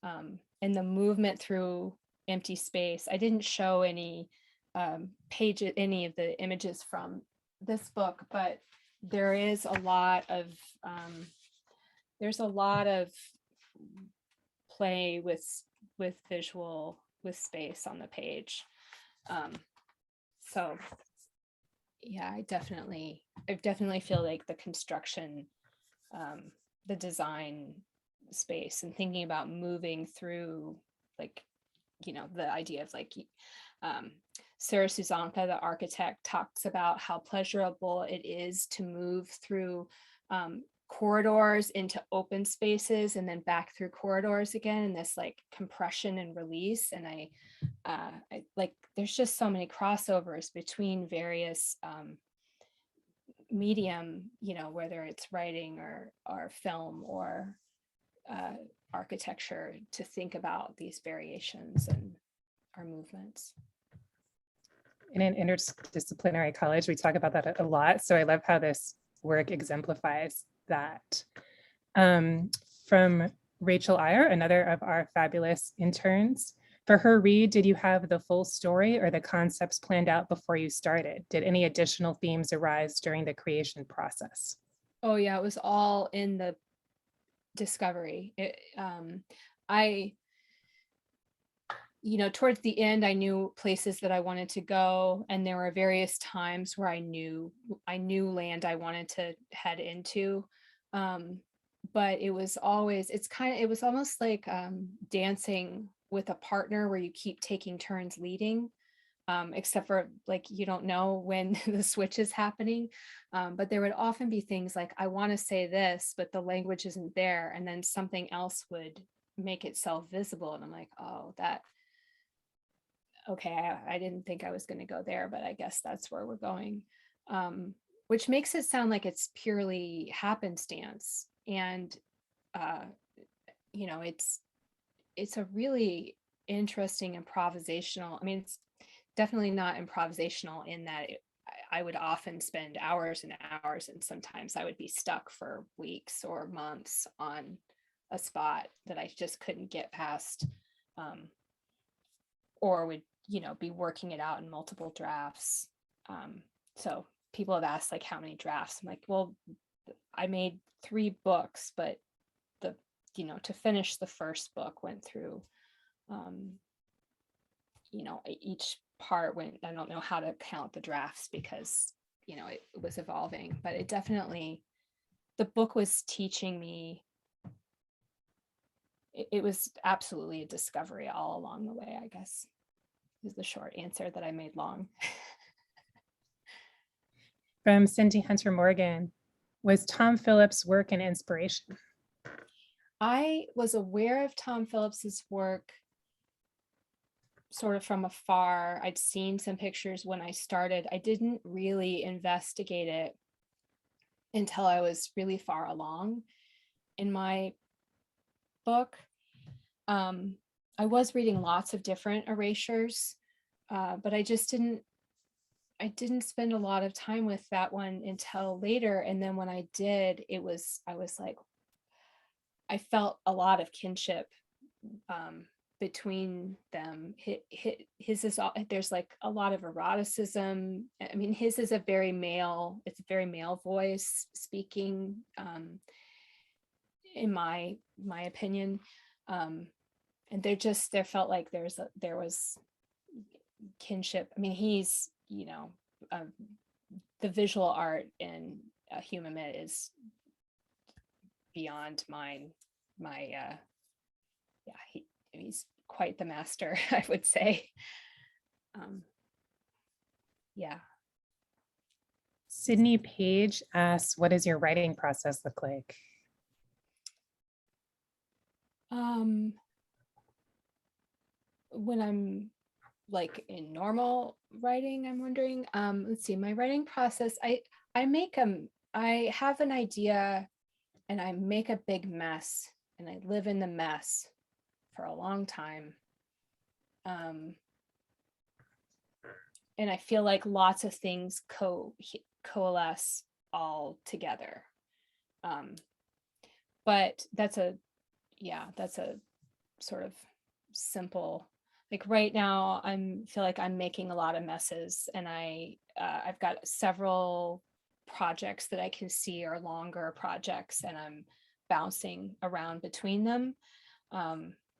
and the movement through empty space. I didn't show any any of the images from this book, but there is a lot of play with visual, with space on the page. So yeah, I definitely feel like the construction, the design space, and thinking about moving through, like, the idea of like, Sarah Suzanka, the architect, talks about how pleasurable it is to move through corridors into open spaces and then back through corridors again, and this like compression and release. And I like, there's just so many crossovers between various medium, whether it's writing or film or architecture, to think about these variations. And our movements. In an interdisciplinary college, we talk about that a lot. So I love how this work exemplifies that. From Rachel Iyer, another of our fabulous interns. For her read, did you have the full story or the concepts planned out before you started? Did any additional themes arise during the creation process? Oh yeah, it was all in the discovery. I, towards the end, I knew places that I wanted to go, and there were various times where I knew land I wanted to head into. But it was always, it was almost like dancing with a partner where you keep taking turns leading, except for like, you don't know when the switch is happening. But there would often be things like, I want to say this, but the language isn't there. And then something else would make itself visible. And I'm like, oh, okay, I didn't think I was going to go there, but I guess that's where we're going. Which makes it sound like it's purely happenstance. And, it's a really interesting improvisational. I mean, it's definitely not improvisational in that I would often spend hours and hours, and sometimes I would be stuck for weeks or months on a spot that I just couldn't get past, or would, be working it out in multiple drafts. So people have asked like how many drafts. I'm like, well, I made 3 books, but to finish the first book went through, each part went, I don't know how to count the drafts because, it was evolving, but it definitely, the book was teaching me, it was absolutely a discovery all along the way, I guess, is the short answer that I made long. From Cindy Hunter Morgan, was Tom Phillips' work an inspiration? I was aware of Tom Phillips's work sort of from afar. I'd seen some pictures when I started. I didn't really investigate it until I was really far along in my book. I was reading lots of different erasures, but I didn't spend a lot of time with that one until later. And then when I did, I was like, I felt a lot of kinship between them. His is all, there's like a lot of eroticism. I mean, his is a very male, it's a very male voice speaking, in my opinion. And there felt like there was kinship. I mean, he's, the visual art in Human Myth is beyond mine. He's quite the master, I would say. Yeah. Sydney Page asks, what does your writing process look like? When I'm like in normal writing, I'm wondering, let's see, my writing process, I have an idea and I make a big mess and I live in the mess for a long time. And I feel like lots of things coalesce all together. But that's a sort of simple, like right now feel like I'm making a lot of messes, and I've got several projects that I can see are longer projects, and I'm bouncing around between them,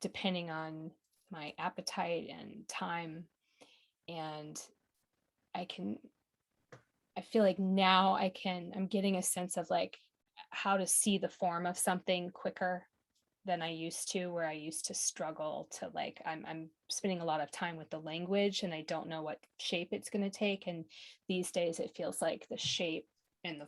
depending on my appetite and time. And I feel like now I'm getting a sense of like how to see the form of something quicker than I used to, where I used to struggle to like, I'm spending a lot of time with the language and I don't know what shape it's going to take. And these days it feels like the shape and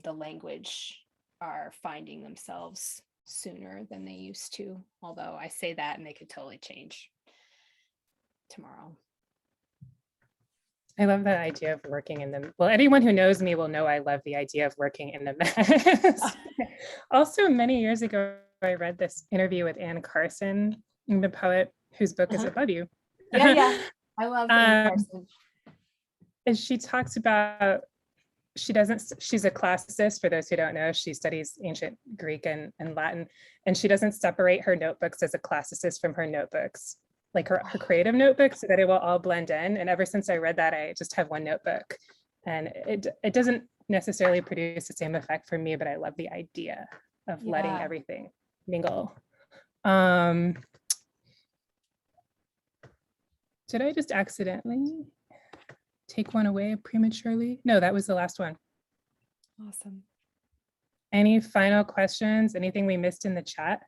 the language are finding themselves sooner than they used to. Although I say that and they could totally change tomorrow. I love that idea of working in the, well, anyone who knows me will know I love the idea of working in the mess. Also, many years ago, I read this interview with Anne Carson, the poet, whose book is above you. Yeah, yeah. I love the in-person. And she talks about, she's a classicist. For those who don't know, she studies ancient Greek and Latin, and she doesn't separate her notebooks as a classicist from her notebooks, like her creative notebooks, so that it will all blend in. And ever since I read that, I just have one notebook, and it doesn't necessarily produce the same effect for me, but I love the idea of letting everything mingle. Did I just accidentally take one away prematurely? No, that was the last one. Awesome. Any final questions? Anything we missed in the chat?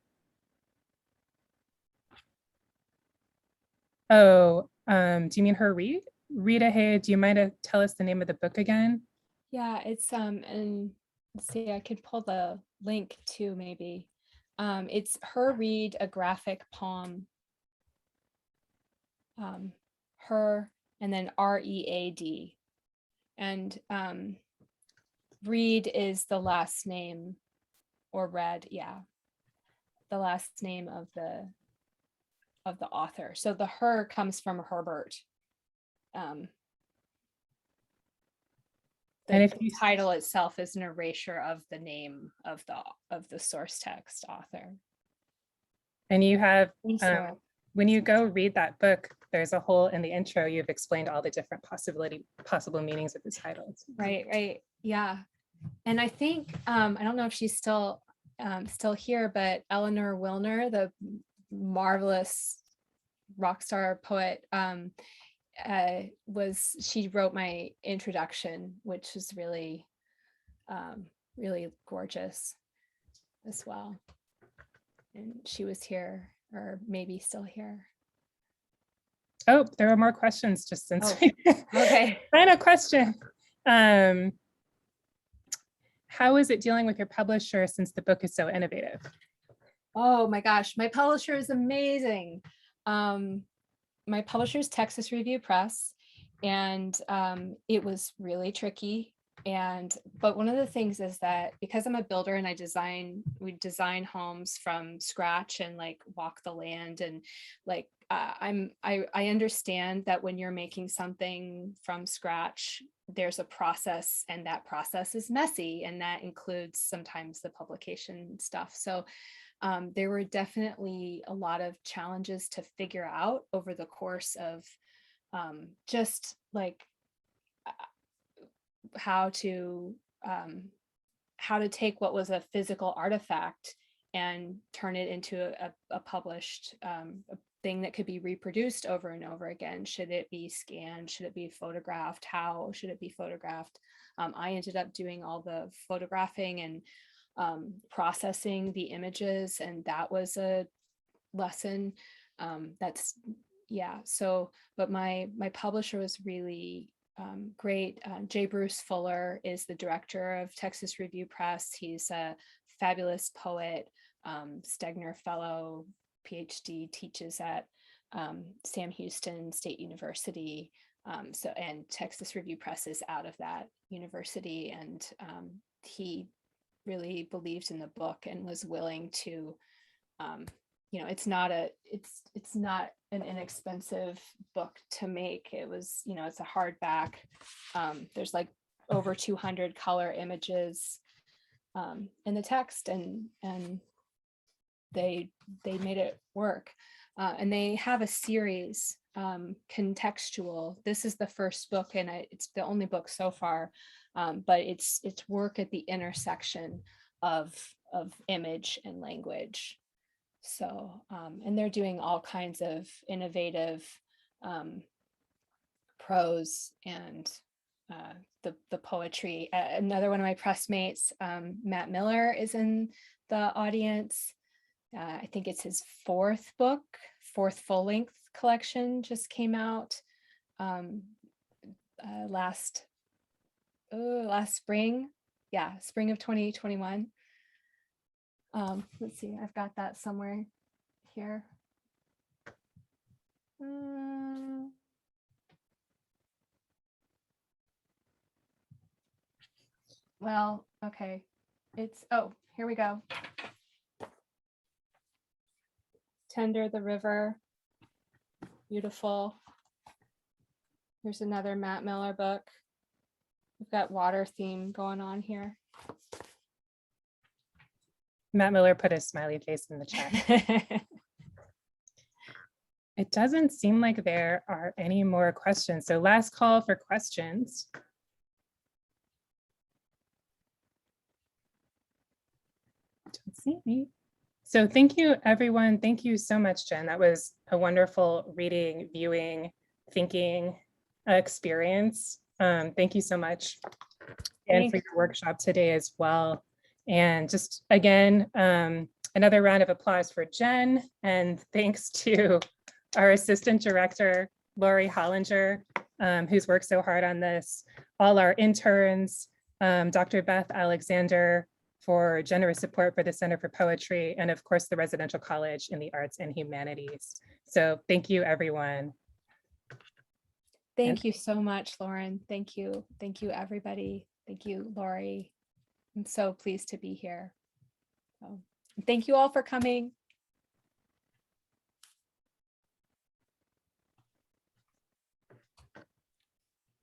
Oh, do you mean her read? Rita, hey, do you mind to tell us the name of the book again? Yeah, it's and let's see, I could pull the link too, maybe. It's Her Read, a Graphic Poem. Her, and then READ. And Read is the last name, or read, yeah, the last name of the author. So the her comes from Herbert. And if the you title itself is an erasure of the name of the source text author. And you have, So, when you go read that book, there's a whole, in the intro, you've explained all the different possible meanings of the titles. right, yeah. And I think, I don't know if she's still here, but Eleanor Wilner, the marvelous rock star poet, she wrote my introduction, which was really, really gorgeous as well. And she was here, or maybe still here. Oh, there are more questions just since. Okay. Final question. How is it dealing with your publisher since the book is so innovative? Oh my gosh, my publisher is amazing. My publisher is Texas Review Press, and it was really tricky. But one of the things is that because I'm a builder and we design homes from scratch and like walk the land, and like I understand that when you're making something from scratch, there's a process, and that process is messy, and that includes sometimes the publication stuff. So there were definitely a lot of challenges to figure out over the course of just like how to take what was a physical artifact and turn it into a published thing that could be reproduced over and over again. Should it be scanned? Should it be photographed? How should it be photographed? I ended up doing all the photographing and processing the images, and that was a lesson. But my publisher was really great. J. Bruce Fuller is the director of Texas Review Press. He's a fabulous poet, Stegner Fellow, PhD, teaches at Sam Houston State University. And Texas Review Press is out of that university, and he really believed in the book and was willing to, it's not an inexpensive book to make. It was, it's a hardback. There's like over 200 color images in the text, and they made it work. And they have a series, Contextual. This is the first book, and it's the only book so far, but it's work at the intersection of image and language. So, and they're doing all kinds of innovative prose and the poetry. Another one of my pressmates, Matt Miller, is in the audience. I think it's his fourth full-length collection just came out last spring. Yeah, spring of 2021. Let's see, I've got that somewhere here. Well, okay. Here we go. Tender the River. Beautiful. Here's another Matt Miller book. We've got water theme going on here. Matt Miller put a smiley face in the chat. It doesn't seem like there are any more questions. So last call for questions. Don't see any. So thank you, everyone. Thank you so much, Jen. That was a wonderful reading, viewing, thinking experience. Thank you so much. And for your workshop today as well. And just again, another round of applause for Jen. And thanks to our assistant director, Lori Hollinger, who's worked so hard on this, all our interns, Dr. Beth Alexander, for generous support for the Center for Poetry, and of course, the Residential College in the Arts and Humanities. So thank you, everyone. Thank you so much, Lauren. Thank you. Thank you, everybody. Thank you, Lori. I'm so pleased to be here. Thank you all for coming.